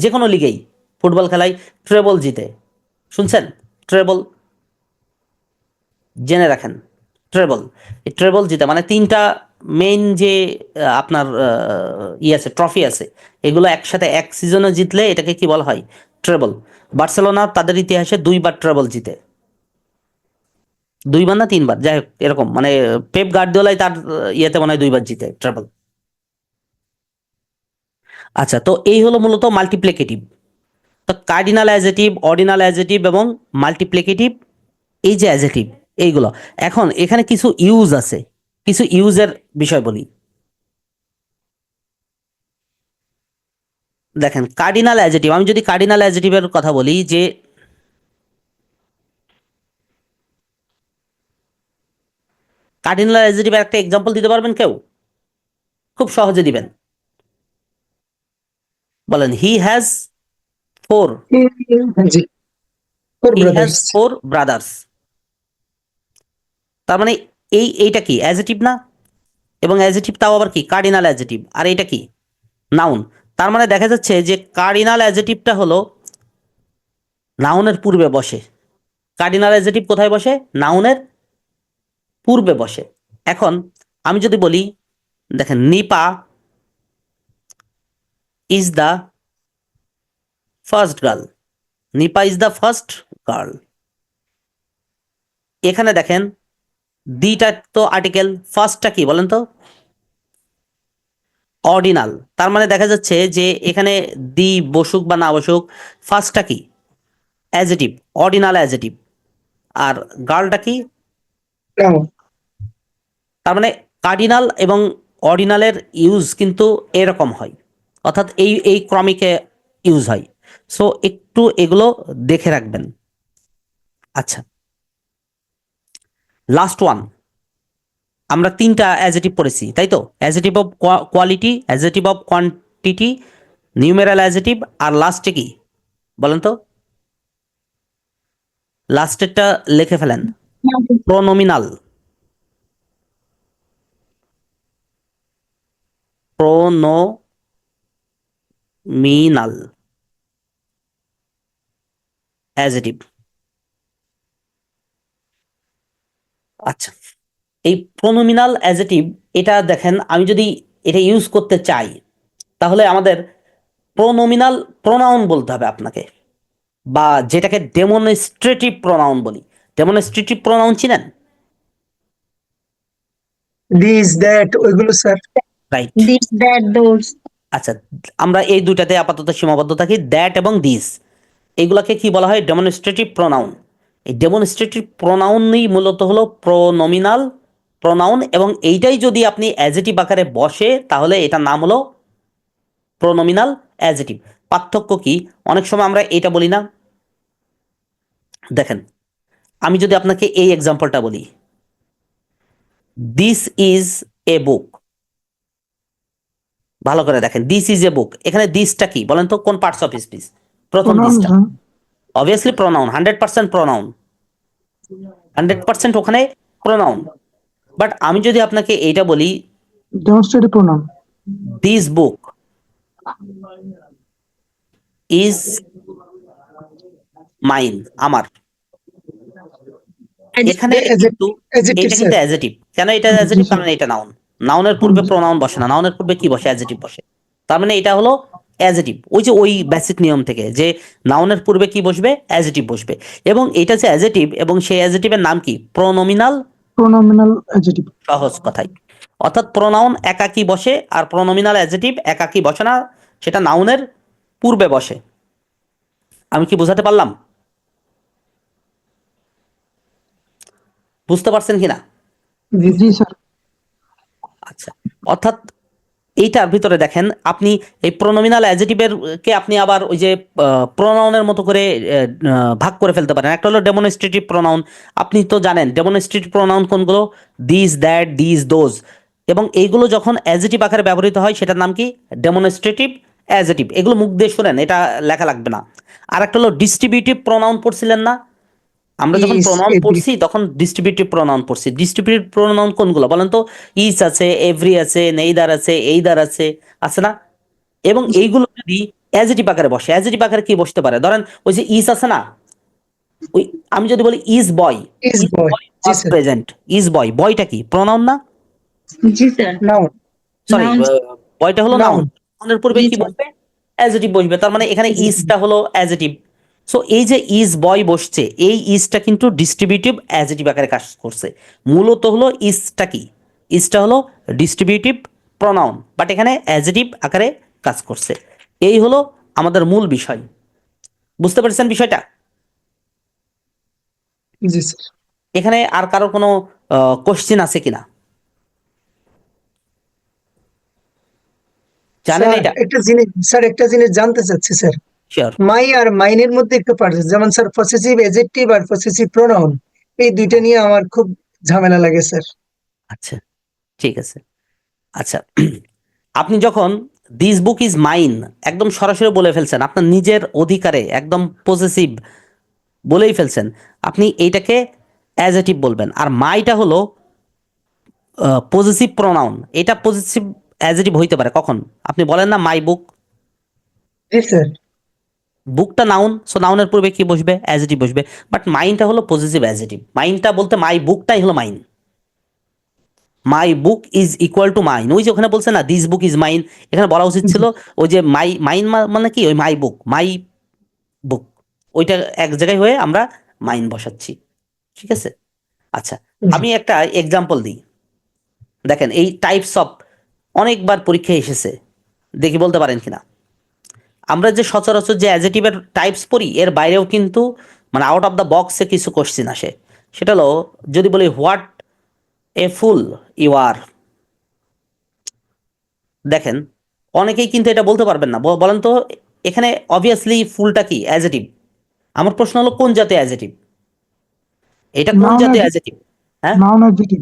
যে কোনো লিগেই ফুটবল খেলায় ট্রেবল জিতে। শুনছেন? ট্রেবল জেনে রাখেন। ট্রেবল, এই ট্রেবল জিতে মানে 3টা মেইন যে আপনার আছে, ট্রফি আছে, এগুলো একসাথে এক সিজনে জিতলে এটাকে কি বলা হয়? ট্রেবল। বার্সেলোনা তাদের ইতিহাসে 2বার ট্রেবল জিতে। 2বার না 3বার, যাই হোক এরকম, মানে পেপ গার্দিওলাই তার ইয়েতে মনে হয় 2বার জিতে ট্রেবল। আচ্ছা, তো এই হলো মূলত মাল্টিপ্লিকেটিভ। তো কার্ডিনাল অ্যাডজেটিভ, অর্ডিনাল অ্যাডজেটিভ এবং মাল্টিপ্লিকেটিভ, এই যে অ্যাডজেটিভ, এইগুলো। এখন এখানে কিছু ইউজ আছে, কিছু ইউজের বিষয় বলি। দেখেন কার্ডিনাল অ্যাডজেটিভ, আমি যদি কার্ডিনাল অ্যাডজেটিভের কথা বলি, যে কার্ডিনাল অ্যাডজেটিভের একটা এক্সাম্পল দিতে পারবেন কেউ? খুব সহজে দিবেন, বলেন। He has four G, four he has brothers. Four brothers. তার মানে এইটা কি অ্যাডজেটিভ না? এবং অ্যাডজেটিভ তাও আবার কি কার্ডিনাল অ্যাডজেটিভ, আর এটা কি নাউন। তার মানে দেখা যাচ্ছে যে কার্ডিনাল অ্যাডজেটিভটা হলো নাউনের পূর্বে বসে। কার্ডিনাল অ্যাডজেটিভ কোথায় বসে? নাউনের পূর্বে বসে। এখন আমি যদি বলি, দেখেন, Nipa is the first girl. Nipa is the first girl. এখানে দেখেন দিটা তো আর্টিকেল, ফার্স্টটা কি বলেন তো? অর্ডিনাল। তার মানে দেখা যাচ্ছে যে এখানে দি বসুক বা না বসুক, ফার্স্টটা কি অ্যাডজেটিভ, অর্ডিনাল অ্যাডজেটিভ। আর গার্লটা কি? নাউন। তার মানে কার্ডিনাল এবং অর্ডিনালের ইউজ কিন্তু এরকম হয়, অর্থাৎ এই ক্রমিকে ইউজ হয়। সো একটু এগুলো দেখে রাখবেন। আচ্ছা, লাস্ট ওয়ান, আমরা তিনটা অ্যাডজেটিভ পড়েছি, তাই তো? Adjective of quality, adjective of quantity, numeral adjective, আর লাস্টে কি বলেন তো? লাস্টেরটা লিখে ফেলেন, প্রোনোমিনাল। Pronominal adjective. আচ্ছা, এই প্রোনোমিনাল অ্যাডজেটিভ, এটা দেখেন, আমি যদি এটা ইউজ করতে চাই তাহলে আমাদের প্রোনোমিনাল প্রোনাউন বলতে হবে আপনাকে, বা যেটাকে ডেমনস্ট্রেটিভ প্রোনাউন বলি। ডেমনস্ট্রেটিভ প্রোনাউন চিনেন? দিস দ্যাট ওইগুলো sir. Right. This, that, those. আচ্ছা, আমরা এই দুইটাতে আপাতত সীমাবদ্ধ থাকি, দ্যাট এবং দিস। এগুলাকে কি বলা হয়? Demonstrative pronoun. এই ডেমনস্ট্রেটিভ প্রোনাউনই মূলত হলো প্রোনোমিনাল প্রোনাউন, এবং এইটাই যদি আপনি অ্যাডজেটিভ আকারে বসে তাহলে এটার নাম হলো প্রোনোমিনাল অ্যাডজেটিভ। পার্থক্য কি? অনেক সময় আমরা এটা বলি না, দেখেন, আমি যদি আপনাকে এই এক্সাম্পলটা বলি, দিস ইজ এ বুক। ভালো করে দেখেন, দিস ইজ এ বুক, এখানে দিসটা কি বলেন তো? কোন পার্টস অফ স্পিচ? প্রথম দিসটা অবভিয়াসলি প্রোনাউন, 100% প্রোনাউন, 100% ওখানে প্রোনাউন। বাট আমি যদি আপনাকে এইটা বলি, demonstrative pronoun. This book is mine, আমার, এখানে কিন্তু অ্যাডজেক্টিভ এটা স্যার। কিন্তু অ্যাডজেটিভ। কেন এটা অ্যাডজেটিভ? কারণ এটা নাউন। নাউনের পূর্বে প্রোনাউন বসে না, নাউনের পূর্বে কি বসে? অ্যাডজেটিভ বসে। তার মানে এটা হলো অ্যাডজেটিভ। ওই যে ওই বেসিক নিয়ম থেকে যে নাউনের পূর্বে কি বসবে? অ্যাডজেটিভ বসবে। এবং এটা যে অ্যাডজেটিভ, এবং সেই অ্যাডজেটিভের নাম কি? প্রোনোমিনাল। Pronominal adjective. সহজ কথাই, অর্থাৎ প্রোনাউন একাকি বসে আর প্রোনোমিনাল অ্যাডজেটিভ একাকি বসে না, সেটা নাউনের পূর্বে বসে। আমি কি বোঝাতে পারলাম? বুঝতে পারছেন কিনা? জি স্যার। আচ্ছা, অর্থাৎ এইটার ভিতরে দেখেন, আপনি এই প্রোনোমিনাল অ্যাডজেটিভের কে আপনি আবার ওই যে প্রোনাউনের মতো করে ভাগ করে ফেলতে পারেন। একটা হলো ডেমনস্ট্রেটিভ প্রোনাউন, আপনি তো জানেন ডেমনস্ট্রেটিভ প্রোনাউন কোনগুলো? This, that, this, those. এবং এইগুলো যখন অ্যাডজেটিভ আকারে ব্যবহৃত হয় সেটার নাম কি? Demonstrative adjective. এগুলো মুখ দিয়ে শোনেন, এটা লেখা লাগবে না। আর একটা হলো ডিস্ট্রিবিউটিভ প্রোনাউন পড়ছিলেন না? আমরা যখন Is, প্রোনাউন every. পড়ছি তখন ডিস্ট্রিবিউটিভ প্রোনাউন পড়ছি। ডিস্ট্রিবিউটিভ প্রোনাউন কোনগুলো বলেন তো? ইচ আছে, এভরি আছে, নেইদার আছে, এইদার আছে, আছে না? এবং এইগুলো যদি অ্যাডজেটিভ আকারে বসে, অ্যাডজেটিভ আকারে কি বসতে পারে? ধরেন ওই যে ইজ আছে না, ওই আমি যদি বলি ইজ বয়, Is boy. জি স্যার। প্রেজেন্ট, ইজ বয়, বয়টা কি প্রোনাউন না? জি স্যার। নাউন। Sorry, Noun. বয়টা হলো নাউন। Noun. নাউনের পূর্বে জি কি স্যার। বসবে? অ্যাডজেটিভ বসবে। তার মানে এখানে ইজটা হলো অ্যাডজেটিভ। সো এই যে ইজ বয় বসছে, এই ইজটা কিন্তু ডিস্ট্রিবিউটিভ অ্যাডজেটিভ আকারে কাজ করছে। মূলত হলো ইজটা কি? ইজটা হলো ডিস্ট্রিবিউটিভ প্রোনাউন, বাট এখানে অ্যাডজেটিভ আকারে কাজ করছে। এই হলো আমাদের মূল বিষয়। বুঝতে পেরেছেন বিষয়টা? জি স্যার। এখানে আর কারো কোনো কোশ্চেন আছে কিনা? জানেন স্যার এটা? একটা জিনিস জানতে চাচ্ছি স্যার। শিওর। মাই আর মাইনের মধ্যে একটু পার্থক্য, যেমন স্যার পসেসিভ অ্যাডজেক্টিভ আর পসেসিভ প্রোনাউন, এই দুইটা নিয়ে আমার খুব ঝামেলা লাগে স্যার। আচ্ছা, ঠিক আছে। আচ্ছা, আপনি যখন দিস বুক ইজ মাইন একদম সরাসরি বলে ফেলছেন, আপনার নিজের অধিকারে একদম পজেসিভ বলেই ফেলছেন, আপনি এইটাকে অ্যাজেটিভ বলবেন। আর মাইটা হলো পজেসিভ প্রোনাউন, এটা পজেসিভ অ্যাজেটিভ হইতে পারে কখন? আপনি বলেন না মাই বুক, জি স্যার। বুকটা নাউন, সো নাউনের পূর্বে কি বসবে? অ্যাজেটিভ বসবে। বাট মাইনটা হলো পজেসিভ অ্যাজেটিভ। মাইনটা বলতে মাই বুকটাই হলো mine. My book is equal to mine, ওই যে ওখানে বলছে না দিস বুক ইজ মাইন, এখানে বলা উচিত ছিল ওই যে মাইন মানে কি, ওই মাই বুক ওইটা এক জায়গায় হয়ে আমরা মাইন বসাচ্ছি। ঠিক আছে? আচ্ছা, আমি একটা এক্সাম্পল দিই। দেখেন, এই টাইপস অফ অনেকবার পরীক্ষায় এসেছে, দেখি বলতে পারেন কিনা। আমরা যে সচরাচর যে অ্যাজেটিভের টাইপস পড়ি, এর বাইরেও কিন্তু মানে আউট অফ দ্য বক্সে কিছু কোশ্চিন আসে। সেটা হলো, যদি বলি হোয়াট এ ফুল ইউ আর, দেখেন অনেকেই কিন্তু এটা বলতে পারবেন না। বলেন তো, এখানে অবভিয়াসলি ফুলটা কি অ্যাজেটিভ। আমার প্রশ্ন হলো কোন জাতীয় অ্যাজেটিভ? এটা কোন নাউন জাতীয় অ্যাজেটিভ? হ্যাঁ, নাউন অ্যাডজেক্টিভ,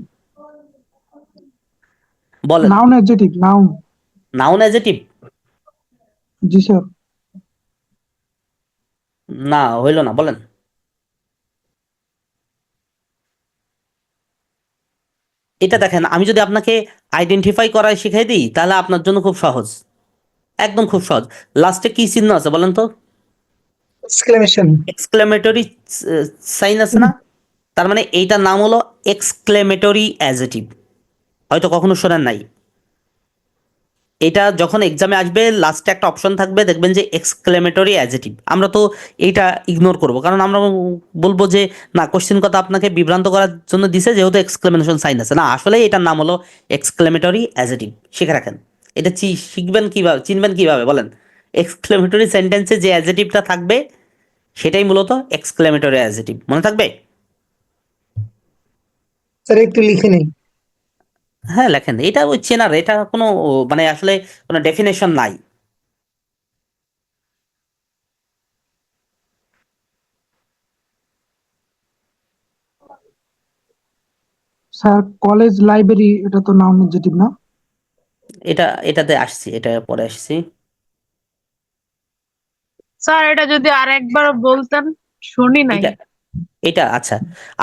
বলেন। Noun adjective, noun. Noun adjective? জি স্যার। না, হইল না, বলেন। এটা দেখেন, আমি যদি আপনাকে আইডেন্টিফাই করায় শিখাই দিই, তাহলে আপনার জন্য খুব সহজ, একদম খুব সহজ। লাস্টে কি চিহ্ন আছে বলেন তো? এক্সক্লেমেশন। এক্সক্লেমেটরি সাইন আছে না? তার মানে এইটার নাম হলো এক্সক্লেমেটরি অ্যাজেটিভ। হয়তো কখনো শোনেন নাই। এটা যখন এক্সামে আসবে, লাস্টে একটা অপশন থাকবে, দেখবেন যে এক্সক্লেমেটরি অ্যাজেটিভ। আমরা তো এইটা ইগনোর করব, কারণ আমরা বলবো যে না, কোশ্চেন কথা আপনাকে বিভ্রান্ত করার জন্য দিছে, যেহেতু এক্সক্লেমেশন সাইন আছে। না, আসলে এটার নাম হলো এক্সক্লেমেটরি অ্যাজেটিভ। শিখে রাখেন। এটা শিখবেন কিভাবে, চিনবেন কিভাবে বলেন? এক্সক্লেমেটরি সেন্টেন্সে যে অ্যাজেটিভটা থাকবে সেটাই মূলত এক্সক্লেমেটরি অ্যাজেটিভ, মনে থাকবে? স্যার একটু লিখে নিন। হ্যাঁ, লেখেন। এটা ওই চেনার, এটা কোনো মানে আসলে কোনো ডেফিনেশন নাই। স্যার কলেজ লাইব্রেরি, এটা তো নাউন অ্যাডজেক্টিভ না? এটাতে আসছি, এটা পরে আসছি। স্যার এটা যদি আরেকবার বলতেন, শুনি নাই। এটা এটা আচ্ছা,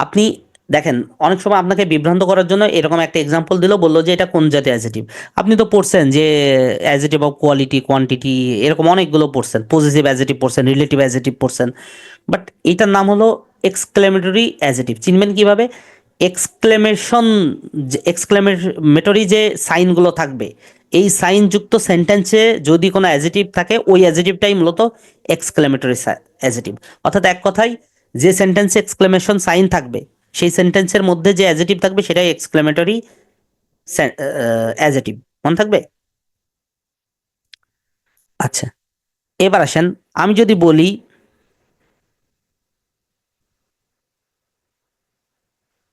আপনি দেখেন, অনেক সময় আপনাকে বিভ্রান্ত করার জন্য এরকম একটা এক্সাম্পল দিল, বললো যে এটা কোন জাতীয় অ্যাজেটিভ। আপনি তো পড়ছেন যে অ্যাজেটিভ অফ কোয়ালিটি, কোয়ান্টিটি, এরকম অনেকগুলো পড়ছেন, পজিটিভ অ্যাজেটিভ পড়ছেন, রিলেটিভ অ্যাজেটিভ পড়ছেন। বাট এটার নাম হলো এক্সক্লেমেটরি অ্যাজেটিভ। চিনবেন কিভাবে? এক্সক্লেমেটরি যে সাইনগুলো থাকবে, এই সাইনযুক্ত সেন্টেন্সে যদি কোনো অ্যাজেটিভ থাকে, ওই অ্যাজেটিভটাই মূলত এক্সক্লেমেটরি অ্যাজেটিভ। অর্থাৎ এক কথায়, যে সেন্টেন্সে এক্সক্লেমেশন সাইন থাকবে, সেই সেন্টেন্সের মধ্যে যে অ্যাজেটিভ থাকবে সেটাই এক্সক্লেমেটরি অ্যাজেটিভ। মনে থাকবে? আচ্ছা, এবার আসেন, আমি যদি বলি,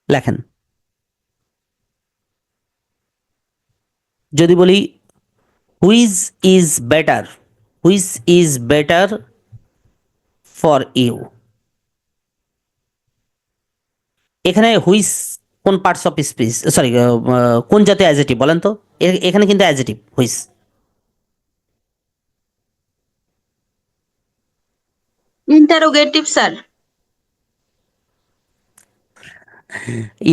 লেখেন, যদি বলি which is better, which is better for you, এখানে হুইচ কোন পার্টস অফ স্পিচ, সরি, কোন জাতীয় অ্যাজেটিভ বলেন তো? এখানে কিন্তু adjective which. Interrogative sir.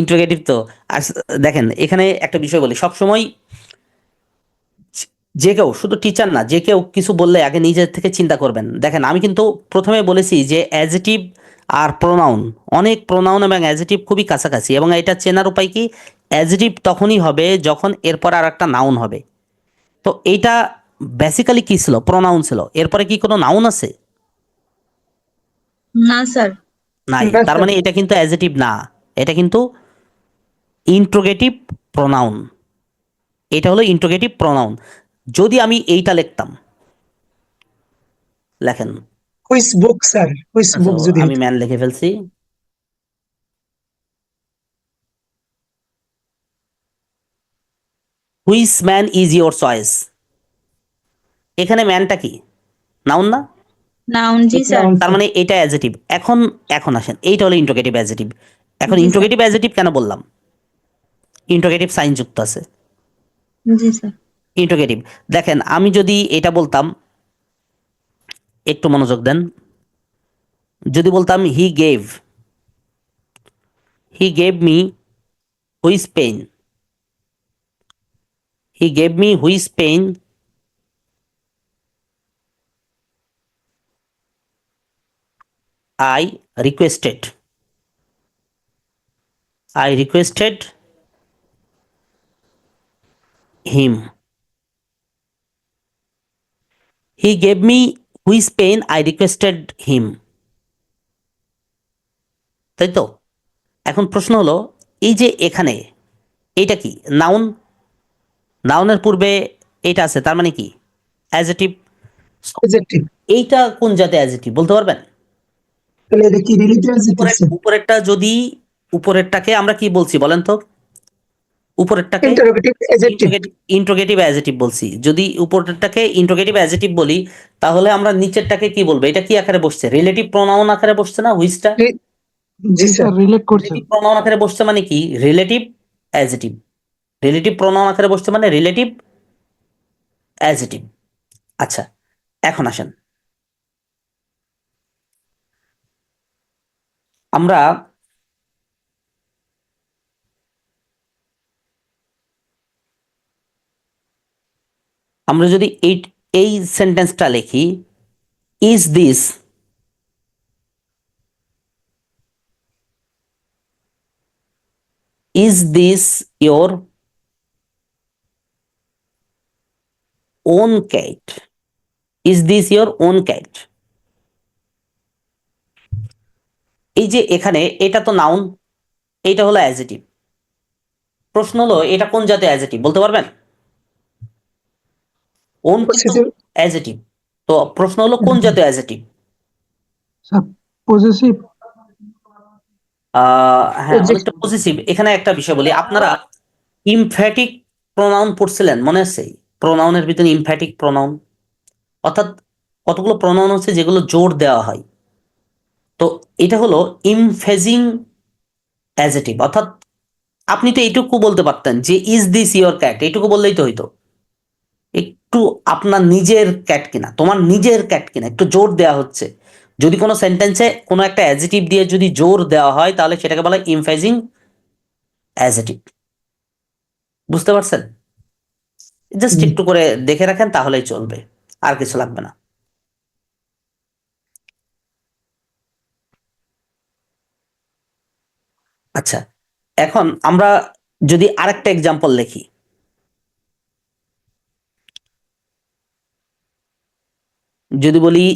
Interrogative তো। আর দেখেন, এখানে একটা বিষয় বলি, সবসময় যে কেউ, শুধু টিচার না, যে কেউ কিছু বললে আগে নিজের থেকে চিন্তা করবেন। দেখেন, আমি কিন্তু প্রথমে বলেছি যে অ্যাজেটিভ আর প্রোনাউন, অনেক প্রোনাউন এবং অ্যাজেটিভ খুবই কাছাকাছি, এবং এটা চেনার উপায় কি? অ্যাজেটিভ তখনই হবে যখন এরপর আর একটা নাউন হবে। তো এইটা বেসিক্যালি কি ছিল? প্রোনাউন ছিল। এরপরে কি কোনো নাউন আছে? না স্যার। নাই। না তার স্যার। মানে এটা কিন্তু অ্যাজেটিভ না, এটা কিন্তু ইন্ট্রোগেটিভ প্রোনাউন। এটা হলো ইন্ট্রোগেটিভ প্রোনাউন। যদি আমি এইটা লিখতাম, লেখেন। হুইচ বুক স্যার, হুইচ আচ্ছা, বুক যদি আমি হতো। ম্যান লিখে ফেলছি। Which man is your choice, এখানে ম্যানটা কি? নাউন না? নাউন জি স্যার। তার মানে এটা অ্যাজেটিভ। এখন এখন আসেন, এইটা হলো ইন্ট্রোগেটিভ অ্যাজেটিভ। এখন জি স্যার। ইন্ট্রোগেটিভ অ্যাজেটিভ কেন বললাম? ইন্টারোগেটিভ সাইন যুক্ত আছে। জি স্যার। ইন্টারোগেটিভ। দেখেন আমি যদি এটা বলতাম, একটু মনোযোগ দেন, যদি বলতাম he gave me which pen, he gave me which pen I requested, I requested him, he gave me whose pain I requested him, তাই তো? এখন প্রশ্ন হলো, এই যে এখানে এইটা কি নাউন, নাউনের পূর্বে এটা আছে, তার মানে কি অ্যাজেটিভ। অ্যাডজেক্টিভ। এইটা কোন জাতীয় অ্যাজেটিভ বলতে পারবেন? তাহলে এটা কি রিলেটিভ অ্যাডজেক্টিভ স্যার? উপরেরটা যদি, উপরেরটাকে আমরা কি বলছি বলেন তো? উপরেরটাকে ইন্টারোগেটিভ অ্যাডজেক্টিভ। ইন্ট্রোগেটিভ অ্যাজেটিভ বলছি। যদি উপরেরটাকে ইন্ট্রোগেটিভ অ্যাজেটিভ বলি, তাহলে আমরা নিচেরটাকে কি বলবো? এটা কি আকারে বসছে? রিলেটিভ প্রোনাউন আকারে বসছে না হুইচটা? জি স্যার। রিলেট করছে। রিলেটিভ প্রোনাউন আকারে বসছে মানে কি? Relative adjective. রিলেটিভ প্রোনাউন আকারে বসছে মানে রিলেটিভ অ্যাজেটিভ। আচ্ছা, এখন আসেন আমরা আমরা যদি এই সেন্টেন্সটা লিখি, is this, is this your own cat, is this your own cat. এই যে এখানে এটা তো নাউন, এইটা হলো অ্যাজেটিভ। প্রশ্ন হলো এটা কোন জাতীয় অ্যাজেটিভ বলতে পারবেন? ওন কিন্তু অ্যাজেটিভ, তো প্রশ্ন হলো কোন জাতীয় অ্যাজেটিভ? Sir possessive. হ্যাঁ, অনেকটা পজিটিভ। এখানে একটা বিষয় বলি, আপনারা ইমফ্যাটিক প্রোনাউন পড়ছিলেন মনে আছে? প্রোনাউনের ভিতরে ইমফ্যাটিক প্রোনাউন, অর্থাৎ কতগুলো প্রোনাউন হচ্ছে যেগুলো জোর দেওয়া হয়। তো এটা হলো ইমফেজিং অ্যাজেটিভ, অর্থাৎ আপনি তো এইটুকু বলতে পারতেন যে ইজ দিস ইয়োর ক্যাট, এইটুকু বললেই তো হইতো। একটু আপনার নিজের ক্যাট কিনা, তোমার নিজের ক্যাট কিনা, একটু জোর দেওয়া হচ্ছে। যদি কোনো সেন্টেন্সে কোনো একটা অ্যাডজেটিভ দিয়ে যদি জোর দেওয়া হয়, তাহলে সেটাকে বলা হয় ইমফেজিং অ্যাডজেটিভ। বুঝতে পারছেন? জাস্ট একটু করে দেখে রাখেন, তাহলেই চলবে, আর কিছু লাগবে না। আচ্ছা, এখন আমরা যদি আরেকটা এক্সাম্পল লিখি, যদি বলি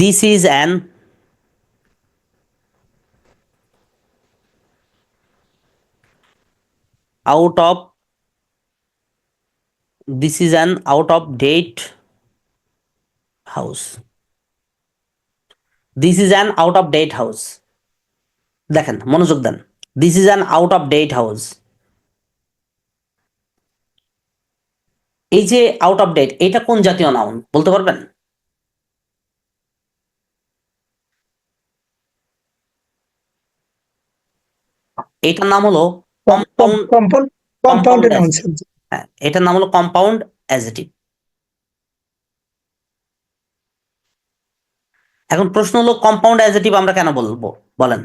this is an out of, this is an out of date house, this is an out of date house। দেখেন, মনোযোগ দেন, this is an out of date house। এই যে আউট অফ ডেট, এটা কোন জাতীয় নাউন বলতে পারবেন? এটার নাম হলো কম্পাউন্ড, কম্পাউন্ড নাউন স্যার। হ্যাঁ, এটার নাম হলো কম্পাউন্ড অ্যাজেটিভ। এখন প্রশ্ন হলো কম্পাউন্ড অ্যাজেটিভ আমরা কেন বলবো বলেন?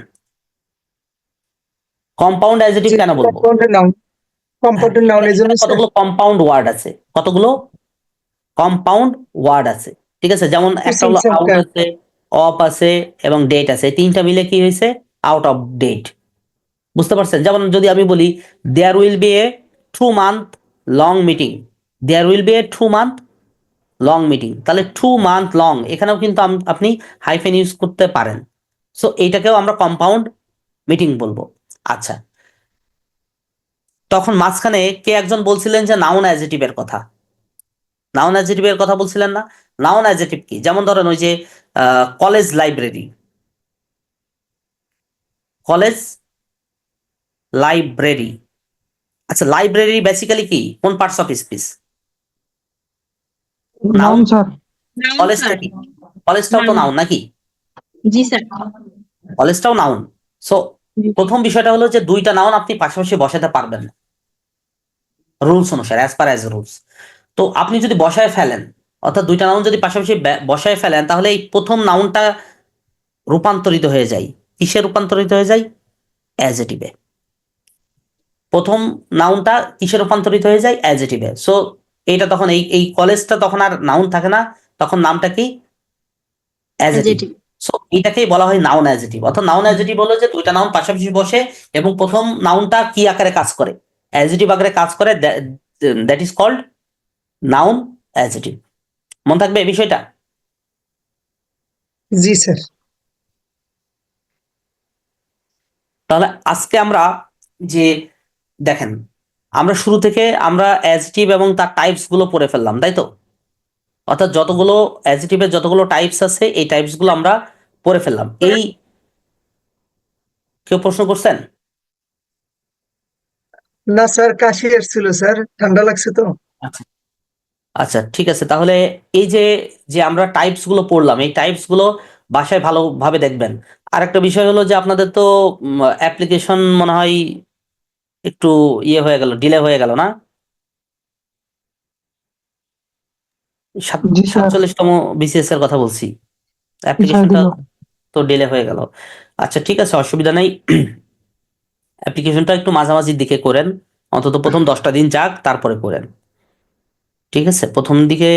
কম্পাউন্ড অ্যাজেটিভ কেন বলবো? কম্পাউন্ড নাউন, কম্পাউন্ড নাউন এর জন্য কতগুলো কম্পাউন্ড ওয়ার্ড আছে, কতগুলো কম্পাউন্ড ওয়ার্ড আছে, ঠিক আছে? যেমন একটা হলো আউট আছে, অফ আছে এবং ডেট আছে, তিনটা মিলে কি হয়েছে? Out of date. বুঝতে পারছেন? যেমন যদি আমি বলি there will be a 2 month long meeting, there will be a 2 month long meeting, তাহলে 2 month লং, এখানেও কিন্তু আপনি হাইফেন ইউজ করতে পারেন। সো এইটাকেও আমরা কম্পাউন্ড মিটিং বলবো। আচ্ছা, তখন মাঝখানে কে একজন বলছিলেন যে নাউন অ্যাডজেটিভের কথা, নাউন অ্যাডজেটিভের কথা বলছিলেন না? নাউন অ্যাডজেটিভ কি? যেমন ধরেন ওই যে কলেজ লাইব্রেরি, কলেজ লাইব্রেরি। আচ্ছা, লাইব্রেরি বেসিক্যালি কি, কোন parts of speech? Noun sir. কলেজটা কি? কলেজটাও তো নাউন নাকি? জি স্যার। কলেজটাও নাউন। সো প্রথম বিষয়টা হলো যে দুইটা নাউন আপনি পাশাপাশি বসাতে পারবেন না। রুলস অনুসারে, অ্যাজ পার অ্যাজ রুলস। তো আপনি যদি বসায় ফেলেন, অর্থাৎ দুইটা নাউন যদি পাশাপাশি বসায় ফেলেন, তাহলে এই প্রথম নাউনটা রূপান্তরিত হয়ে যায়। কিসে রূপান্তরিত হয়ে যায়? অ্যাজেটিভে। প্রথম নাউনটা কিসে রূপান্তরিত হয়ে যায়? অ্যাজেটিভে। সো এইটা তখন এই এই কলেজটা তখন আর নাউন থাকে না, তখন নামটা কি? অ্যাজেটিভ। অ্যাডজেটিভ। সো এটাকেই বলা হয় নাউন অ্যাজেটিভ। অর্থাৎ নাউন অ্যাজেটিভ হলো যে দুইটা নাউন পাশাপাশি বসে এবং প্রথম নাউনটা কি আকারে কাজ করে? অ্যাজেটিভ আকারে কাজ করে, that is called noun adjective. মনে থাকবে এই বিষয়টা? জি স্যার। তাহলে আজকে আমরা যে দেখেন, আমরা শুরু থেকে আমরা অ্যাজেটিভ এবং তার টাইপস গুলো পড়ে ফেললাম, তাই তো? অর্থাৎ যতগুলো অ্যাজেটিভের যতগুলো টাইপস আছে এই টাইপস গুলো আমরা পড়ে ফেললাম। এই কেউ প্রশ্ন করছেন? না স্যার, কাশি এসেছিল স্যার, ঠান্ডা লাগছে তো। আচ্ছা আচ্ছা, ঠিক আছে। তাহলে এই যে যে আমরা টাইপস গুলো পড়লাম, এই টাইপস গুলো বাসায় ভালোভাবে দেখবেন। আর একটা বিষয় হলো যে আপনাদের তো অ্যাপ্লিকেশন মনে হয় একটু ইয়ে হয়ে গেল, ডিলে হয়ে গেল না? জি স্যার। 47তম বিসিএস এর কথা বলছি। স্যার অ্যাপ্লিকেশনটা দিল। তো ডিলে হয়ে গেল। আচ্ছা ঠিক আছে, অসুবিধা নেই। অ্যাপ্লিকেশনটা একটু মাঝামাঝির দিকে করেন, অন্তত প্রথম 10টা দিন যাক, তারপরে করেন। ঠিক আছে, প্রথম দিকে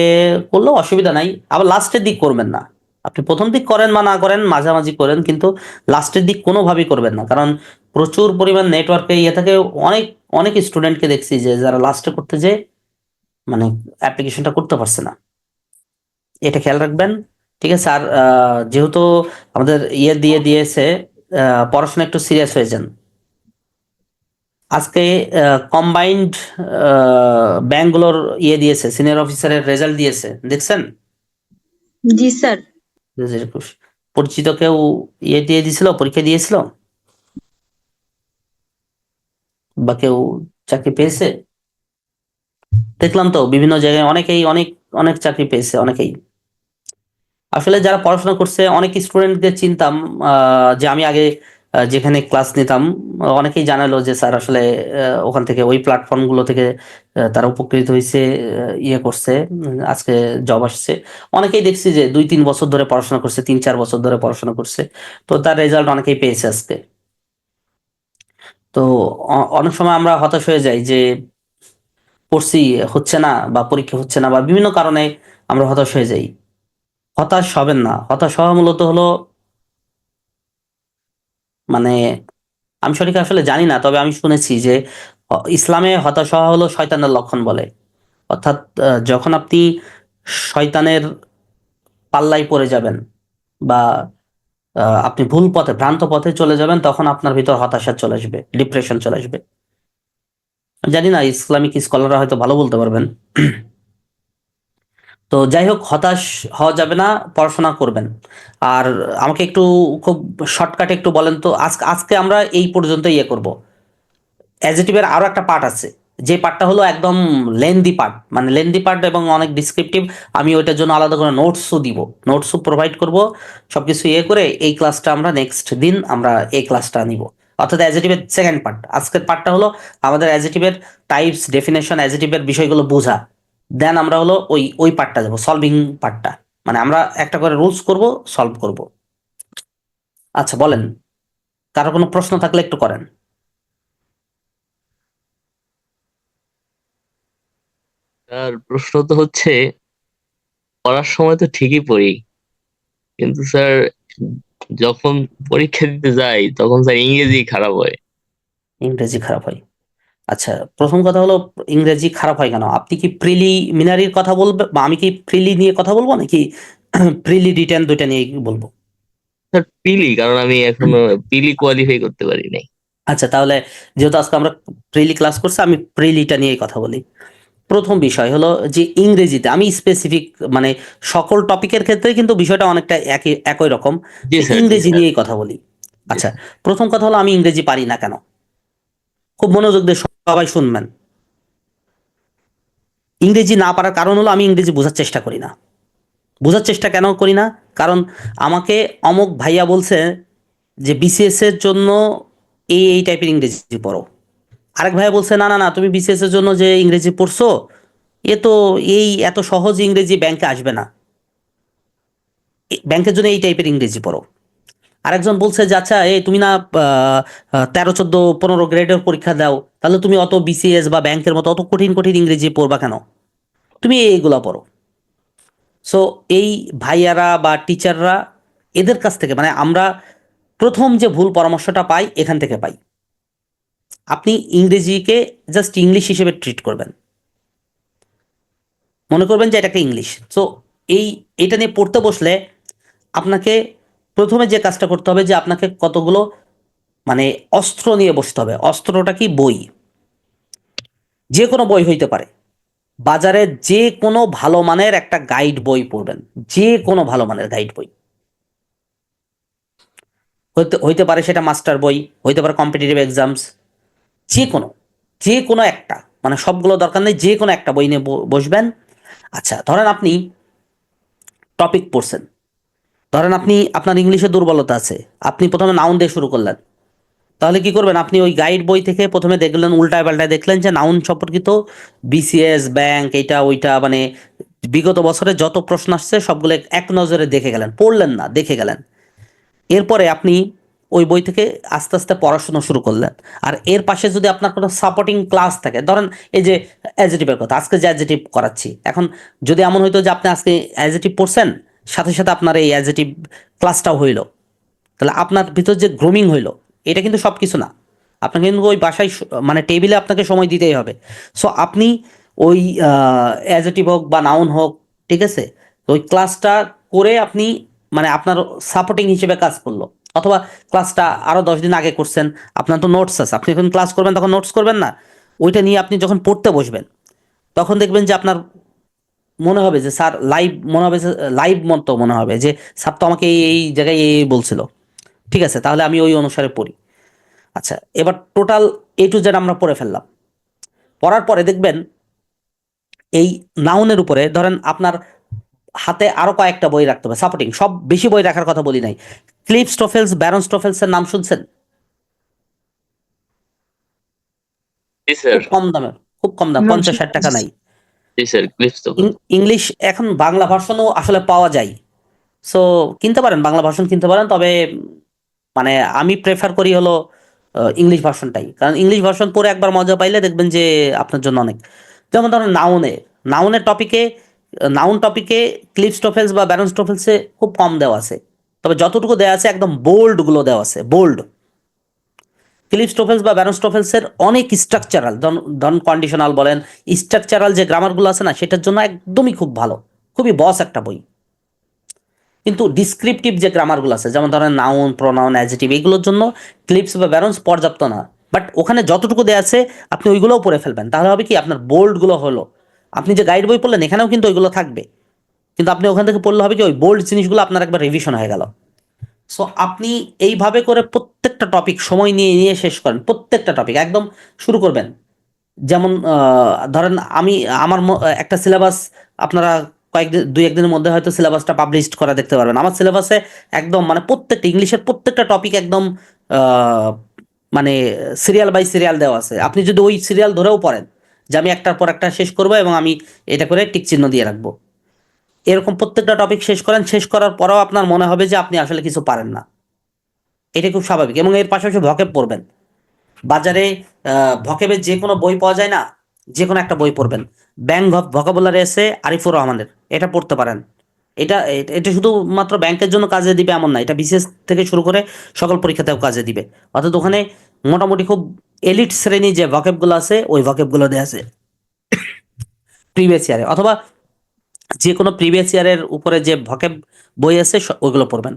করলেও অসুবিধা নাই, আবার লাস্টের দিক করবেন না। আপনি প্রথম দিক করেন বা না করেন, মাঝামাঝি করেন, কিন্তু লাস্টের দিক কোনোভাবেই করবেন না। কারণ প্রচুর পরিমাণ নেটওয়ার্কে ইয়ে থাকে। অনেক অনেক স্টুডেন্টকে দেখছি যে যারা লাস্টে করতে যে মানে অ্যাপ্লিকেশনটা করতে পারছে না। এটা খেয়াল রাখবেন। ঠিক আছে। আর যেহেতু আমাদের ইয়ে দিয়ে দিয়েছে, পড়াশোনা একটু সিরিয়াস হয়ে যান। আজকে কম্বাইন্ড ব্যাংকগুলোর ইয়ে দিয়েছে, সিনিয়র অফিসারের রেজাল্ট দিয়েছে, দেখছেন? জি স্যার। 2021 পরিচিত কেউ ইয়ে দিয়ে দিছিল, পরীক্ষা দিয়েছিল বা কেউ চাকরি পেয়েছে? দেখলাম তো বিভিন্ন জায়গায় অনেকেই অনেক অনেক চাকরি পেয়েছে, অনেকেই। আসলে যারা পড়াশোনা করছে, অনেক স্টুডেন্টদের চিনতাম, যে আমি আগে যেখানে ক্লাস নিতাম, অনেকেই জানালো যে স্যার আসলে ওখান থেকে ওই প্ল্যাটফর্ম গুলো থেকে তারা উপকৃত হয়েছে, ইয়ে করছে, আজকে জব আসছে। অনেকেই দেখছি যে 2-3 বছর ধরে পড়াশোনা করছে, 3-4 বছর ধরে পড়াশোনা করছে, তো তার রেজাল্ট অনেকেই পেয়েছে আজকে। তো অনেক সময় আমরা হতাশ হয়ে যাই যে পড়ছি, হচ্ছে না, বা পরীক্ষা হচ্ছে না, বা বিভিন্ন কারণে আমরা হতাশ হয়ে যাই। হতাশ হবেন না। হতাশ হওয়া মূলত হলো মানে, আমি সঠিক আসলে জানি না, তবে আমি শুনেছি যে ইসলামে হতাশ হওয়া হলো শয়তানের লক্ষণ বলে। অর্থাৎ যখন আপনি শয়তানের পাল্লায় পড়ে যাবেন, বা আপনি ভুল পথে, ভ্রান্ত পথে চলে যাবেন, তখন আপনার ভিতর হতাশা চলে আসবে, ডিপ্রেশন চলে আসবে। জানি না, ইসলামিক স্কলাররা হয়তো ভালো বলতে পারবেন। তো যাই হোক, হতাশ হওয়া যাবে না, পড়াশোনা করবেন। আর আমাকে একটু খুব শর্টকাটে একটু বলেন তো, আজকে আজকে আমরা এই পর্যন্ত ইয়ে করব। অ্যাডজেটিভের আরো একটা পার্ট আছে, যে পার্টটা হলো একদম লেন্দি পার্ট, মানে লেন্দি পার্ট এবং অনেক ডিসক্রিপটিভ। আমি ওইটার জন্য আলাদা করে নোটসও দিব, নোটসও প্রোভাইড করব। সবকিছু ইয়ে করে এই ক্লাসটা আমরা নেক্সট দিন আমরা এই ক্লাসটা নিব। অর্থাৎ অ্যাডজেটিভের সেকেন্ড পার্ট, আজকের পার্টটা হলো আমাদের অ্যাডজেটিভের টাইপস, ডেফিনেশন, অ্যাডজেটিভের বিষয়গুলো বোঝা। দেন আমরা হলো ওই ওই পার্টটা যাবো, সলভিং পার্টটা। মানে আমরা একটা করে রুলস করব, সলভ করব। আচ্ছা বলেন, কারো কোনো প্রশ্ন থাকলে একটু করেন। আর প্রশ্ন তো হচ্ছে, পড়ার সময় তো ঠিকই পড়ি, কিন্তু স্যার যখন পরীক্ষা দিতে যাই তখন স্যার ইংরেজি খারাপ হয়। ইংরেজি খারাপ হয়? আচ্ছা, প্রথম কথা হলো ইংরেজি খারাপ হয় কেন? আপনি কি প্রিলিমিনারির কথা বলবে, বা আমি কি প্রিলি নিয়ে কথা বলবো, নাকি প্রিলি রিটেন দুইটা নিয়ে বলবো? স্যার পিলি, কারণ আমি এখনো পিলি কোয়ালিফাই করতে পারি নাই। আচ্ছা, তাহলে যেহেতু আজকে আমরা প্রিলি ক্লাস করছি, আমি প্রিলিটা নিয়েই কথা বলি। প্রথম বিষয় হলো যে ইংরেজিতে আমি স্পেসিফিক, মানে সকল টপিকের ক্ষেত্রে কিন্তু বিষয়টা অনেকটা একই রকম। জি তো স্যার, জি ইংরেজি স্যার। নিয়েই কথা বলি। জি আচ্ছা, স্যার। প্রথম কথা হলো আমি ইংরেজি পারি না কেন? খুব মনোযোগ দিয়ে সবাই শুনবেন। ইংরেজি না পারার কারণ হলো আমি ইংরেজি বোঝার চেষ্টা করি না। বোঝার চেষ্টা কেন করি না? কারণ আমাকে অমুক ভাইয়া বলছে যে বিসিএস এর জন্য এই টাইপের ইংরেজি পড়ো। আরেক ভাই বলছে না না না, তুমি বিসিএস এর জন্য যে ইংরেজি পড়ছো, এ তো এই এত সহজ ইংরেজি ব্যাংকে আসবে না, ব্যাংকের জন্য এই টাইপের ইংরেজি পড়ো। আরেকজন বলছে যে আচ্ছা এই তুমি না 13, 14, 15 গ্রেডের পরীক্ষা দাও, তাহলে তুমি অত বিসিএস বা ব্যাংকের মতো অত কঠিন কঠিন ইংরেজি পড়বা কেন, তুমি এইগুলা পড়ো। সো এই ভাইয়ারা বা টিচাররা, এদের কাছ থেকে মানে আমরা প্রথম যে ভুল পরামর্শটা পাই এখান থেকে পাই। আপনি ইংরেজিকে জাস্ট ইংলিশ হিসেবে ট্রিট করবেন, মনে করবেন যে এটা একটা ইংলিশ। সো এটা নিয়ে পড়তে বসলে আপনাকে প্রথমে যে কাজটা করতে হবে যে আপনাকে কতগুলো মানে অস্ত্র নিয়ে বসতে হবে। অস্ত্রটা কি? বই। যে কোনো বই হইতে পারে, বাজারে যে কোনো ভালো মানের একটা গাইড বই পড়বেন, যে কোনো ভালো মানের গাইড বই হইতে হইতে পারে, সেটা মাস্টার বই হইতে পারে, কম্পিটিটিভ এক্সামস, যে কোনো একটা, মানে সবগুলো দরকার নেই, যে কোনো একটা বই নিয়ে বসবেন। আচ্ছা ধরেন আপনি টপিক পড়ছেন, ধরেন আপনি আপনার ইংলিশে দুর্বলতা আছে, আপনি প্রথমে নাউন দিয়ে শুরু করলেন, তাহলে কি করবেন? আপনি ওই গাইড বই থেকে প্রথমে দেখলেন, উল্টায় পাল্টায় দেখলেন যে নাউন সম্পর্কিত বিসিএস ব্যাংক এইটা ওইটা মানে বিগত বছরে যত প্রশ্ন আসছে সবগুলো এক নজরে দেখে গেলেন, পড়লেন না, দেখে গেলেন। এরপরে আপনি ওই বই থেকে আস্তে আস্তে পড়াশোনা শুরু করলেন। আর এর পাশে যদি আপনার কোনো সাপোর্টিং ক্লাস থাকে, ধরেন এই যে অ্যাডজেটিভের কথা, আজকে যে অ্যাডজেটিভ করাচ্ছি, এখন যদি এমন হইতো যে আপনি আজকে অ্যাডজেটিভ পড়ছেন, সাথে সাথে আপনার এই অ্যাডজেটিভ ক্লাসটাও হইলো, তাহলে আপনার ভিতর যে গ্রুমিং হইলো, এটা কিন্তু সব কিছু না। আপনাকে কিন্তু ওই বাসায় মানে টেবিলে আপনাকে সময় দিতেই হবে। সো আপনি ওই অ্যাডজেটিভ হোক বা নাউন হোক, ঠিক আছে, তো ওই ক্লাসটা করে আপনি মানে আপনার সাপোর্টিং হিসেবে কাজ করলো। অথবা ক্লাসটা আরও 10 দিন আগে করছেন, আপনার তো নোটস আছে, আপনি যখন ক্লাস করবেন তখন নোটস করবেন না, ওইটা নিয়ে আপনি যখন পড়তে বসবেন তখন দেখবেন যে আপনার মনে হবে যে স্যার লাইভ, মনে হবে যে লাইভ মতো মনে হবে যে স্যার তো আমাকে এই জায়গায় এই বলছিল, ঠিক আছে, তাহলে আমি ওই অনুসারে পড়ি। আচ্ছা, এবার টোটাল A to Z আমরা পড়ে ফেললাম। পড়ার পরে দেখবেন এই নাউনের উপরে ধরেন আপনার হাতে আরো কয়েকটা বই রাখতে হবে সাপোর্টিং, সব বেশি বই রাখার কথা বলি নাই। ক্লিফ স্টোফেলস, ব্যারন স্টোফেলস এর নাম শুনছেন? জি স্যার। খুব কম দামে, খুব কম দাম, 50-60 টাকা নাই। জি স্যার, ক্লিপস তো। ইংলিশ এখন বাংলা ভার্সনও আসলে পাওয়া যায়, সো কিনতে পারেন, বাংলা ভার্সন কিনতে পারেন, তবে মানে আমি প্রেফার করি হলো ইংলিশ ভার্সনটাই, কারণ ইংলিশ ভার্সন পড়ে একবার মজা পাইলে দেখবেন যে আপনার জন্য অনেক। যেমন ধরুন নাউনের টপিকে, নাউন টপিকে ক্লিফ স্টোফেলস বা ব্যারন স্টোফেলসে খুব কম দেওয়া আছে, তবে যতটুকু দেওয়া আছে একদম বোল্ড গুলো দেওয়া আছে, বোল্ড। ক্লিফ স্টোফেলস বা ব্যারন স্টোফেলসের অনেক স্ট্রাকচারাল, ধরুন কন্ডিশনাল বলেন, স্ট্রাকচারাল যে গ্রামারগুলো আছে না, সেটার জন্য একদমই খুব ভালো, খুবই বস একটা বই। কিন্তু ডিসক্রিপটিভ যে গ্রামারগুলো আছে, যেমন ধরেন নাউন, প্রোনাউন, অ্যাডজেটিভ, এগুলোর জন্য ক্লিপস বা ব্যারন্স পর্যাপ্ত না। বাট ওখানে যতটুকু দেওয়া আছে আপনি ওইগুলোও পড়ে ফেলবেন, তাহলে হবে কি আপনার বোল্ডগুলো হলো, আপনি যে গাইড বই পড়লেন এখানেও কিন্তু ওইগুলো থাকবে, কিন্তু আপনি ওখান থেকে পড়লে হবে কি ওই বোল্ড জিনিসগুলো আপনার একবার রিভিশন হয়ে গেল। সো আপনি এইভাবে করে প্রত্যেকটা টপিক সময় নিয়ে নিয়ে শেষ করেন, প্রত্যেকটা টপিক একদম শুরু করবেন। যেমন ধরেন আমার একটা সিলেবাস আপনারা কয়েকদিন 2-1 দিনের মধ্যে হয়তো সিলেবাসটা পাবলিশ করা দেখতে পারবেন। আমার সিলেবাসে একদম মানে প্রত্যেকটা ইংলিশের প্রত্যেকটা টপিক একদম আহ, মানে সিরিয়াল বাই সিরিয়াল দেওয়া আছে। আপনি যদি ওই সিরিয়াল ধরেও পড়েন যে আমি একটার পর একটা শেষ করবো এবং আমি এটা করে টিক চিহ্ন দিয়ে রাখবো, এরকম প্রত্যেকটা টপিক শেষ করেন, শেষ করার পরেও আপনার মনে হবে যে আপনি আসলে কিছু পারেন না, এটা খুব স্বাভাবিক। এবং এর পাশাপাশি ভকেব পড়বেন, বাজারে ভকেবের যে কোনো বই পাওয়া যায় না, যে কোনো একটা বই পড়বেন। ব্যাংক ভকাবুলারি আছে আরিফুর রহমানের, এটা পড়তে পারেন। এটা এটা শুধুমাত্র ব্যাংকের জন্য কাজে দিবে এমন না, এটা বিশেষ থেকে শুরু করে সকল পরীক্ষাতেও কাজে দিবে। অর্থাৎ ওখানে মোটামুটি খুব এলিট শ্রেণী যে ভকেবগুলো আছে ওই ভকেবগুলো দেওয়া আছে প্রিভিয়াস ইয়ারে, অথবা যে কোনো প্রিভিয়াস ইয়ারের উপরে যে ভকেব বই আছে ওইগুলো পড়বেন।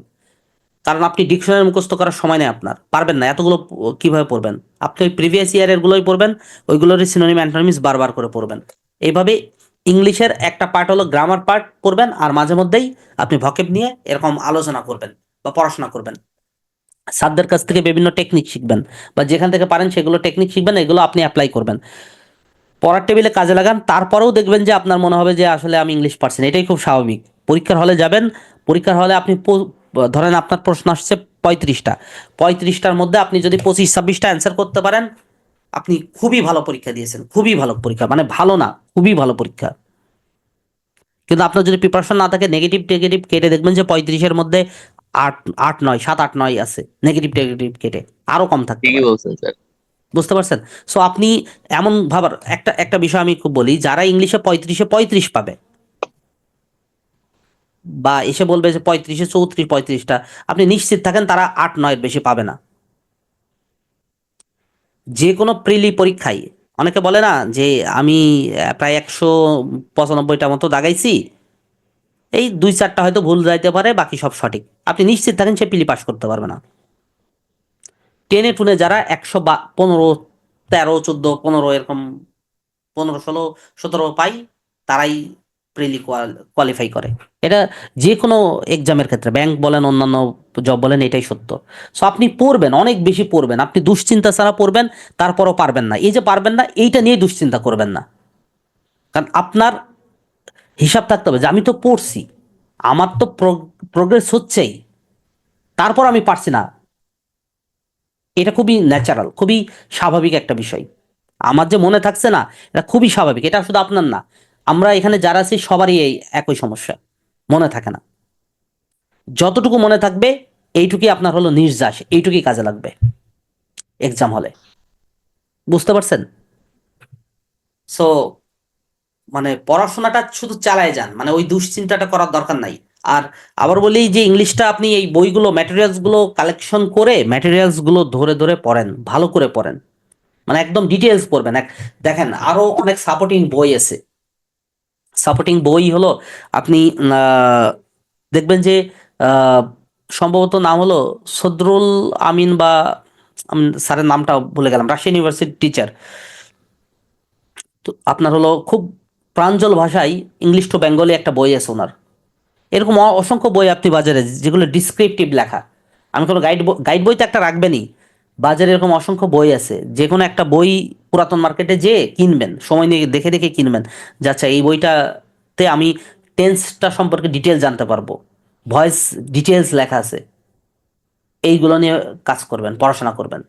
কারণ আপনি ডিকশনারি মুখস্থ করার সময় নেই আপনার, পারবেন না এতগুলো, কিভাবে পড়বেন? আপনি ওই প্রিভিয়াস ইয়ারের গুলোই পড়বেন, ওইগুলোরই সিনোনিম অ্যান্টোনিমস বারবার করে পড়বেন। এইভাবে ইংলিশের একটা পার্ট হলো গ্রামার পার্ট পড়বেন, আর মাঝে মধ্যেই আপনি ভকেব নিয়ে এরকম আলোচনা করবেন বা পড়াশোনা করবেন। স্যারদের কাছ থেকে বিভিন্ন টেকনিক শিখবেন, বা যেখান থেকে পারেন সেগুলো টেকনিক শিখবেন, এগুলো আপনি অ্যাপ্লাই করবেন, পড়ার টেবিলে কাজে লাগান। তারপরেও দেখবেন যে আপনার মনে হবে যে আসলে আমি ইংলিশ পারছি না, এটাই খুব স্বাভাবিক। পরীক্ষার হলে যাবেন, পরীক্ষার হলে আপনি ধরেন আপনার প্রশ্ন আসছে 35টা, 35টার মধ্যে আপনি যদি 25-26টা অ্যান্সার করতে পারেন, আপনি খুবই ভালো পরীক্ষা দিয়েছেন, খুবই ভালো পরীক্ষা, মানে ভালো না, খুবই ভালো পরীক্ষা। কিন্তু আপনার যদি প্রিপারেশন না থাকে, নেগেটিভ টেগেটিভ কেটে দেখবেন যে 35-এর মধ্যে 8, 9, 7, 8, 9 আছে, নেগেটিভ টেগেটিভ কেটে আরো কম থাকতে ঠিকই পারে। বলছেন স্যার। বুঝতে পারছেন? সো আপনি এমন ভাবার একটা একটা বিষয় আমি খুব বলি, যারা ইংলিশে 35-এ 35 পাবে বা এসে বলবে যে 35-এ 34, 35টা, আপনি নিশ্চিত থাকেন তারা 8, 9 বেশি পাবে না। যে কোনো প্রিলি পরীক্ষায় অনেকে বলে না যে আমি প্রায় 195টা মতো দাগাইছি, এই 2-4টা হয়তো ভুল যাইতে পারে, বাকি সব সঠিক, আপনি নিশ্চিত থাকেন সে প্রিলি পাস করতে পারবে না। টেনে টুনে যারা 115, 13, 14, 15 এরকম 15, 16, 17 পাই, তারাই প্রিলি কোয়ালিফাই করে। এটা যে কোনো এক্সামের ক্ষেত্রে, ব্যাংক বলেন, অন্যান্য জব বলেন, এটাই সত্য। সো আপনি পড়বেন, অনেক বেশি পড়বেন, আপনি দুশ্চিন্তা ছাড়া পড়বেন, তারপরও পারবেন না। এই যে পারবেন না, এইটা নিয়ে দুশ্চিন্তা করবেন না, কারণ আপনার হিসাব থাকতে হবে যে আমি তো পড়ছি, আমার তো প্রোগ্রেস হচ্ছেই, তারপর আমি পারছি না। এটা খুবই ন্যাচারাল, খুবই স্বাভাবিক একটা বিষয়। আমার যে মনে থাকছে না, এটা খুবই স্বাভাবিক, এটা শুধু আপনার না, আমরা এখানে যারা আছি সবারই এই একই সমস্যা, মনে থাকে না। যতটুকু মনে থাকবে এইটুকুই আপনার হলো নির্যাস, এইটুকুই কাজে লাগবে এক্সাম হলে। বুঝতে পারছেন? সো মানে পড়াশোনাটা শুধু চালায় যান, মানে ওই দুশ্চিন্তাটা করার দরকার নাই। আর আবার বলি যে ইংলিশটা আপনি এই বইগুলো, ম্যাটেরিয়ালস গুলো কালেকশন করে, ম্যাটেরিয়ালস গুলো ধরে ধরে পড়েন, ভালো করে পড়েন, মানে একদম ডিটেলস পড়বেন। দেখেন আরো অনেক সাপোর্টিং বই আছে। সাপোর্টিং বই হলো আপনি দেখবেন যে আহ, সম্ভবত নাম হলো সদরুল আমিন, বা আমি স্যারের নামটা ভুলে গেলাম, রাজশাহী ইউনিভার্সিটির টিচার। তো আপনার হলো খুব প্রাঞ্জল ভাষায় ইংলিশ টু বেঙ্গলি একটা বই আছে ওনার। এরকম অসংখ্য বই আপনি বাজারে, যেগুলো ডিসক্রিপটিভ লেখা। আমি কোনো গাইড বই তো একটা রাখবেনই, বাজারে এরকম অসংখ্য বই আছে। যে কোনো একটা বই পুরাতন মার্কেটে যেয়ে কিনবেন, সময় নিয়ে দেখে দেখে কিনবেন, যে আচ্ছা এই বইটাতে আমি টেন্সটা সম্পর্কে ডিটেলস জানতে পারবো, ভয়েস ডিটেলস লেখা আছে। এইগুলো নিয়ে কাজ করবেন, পড়াশোনা করবেন।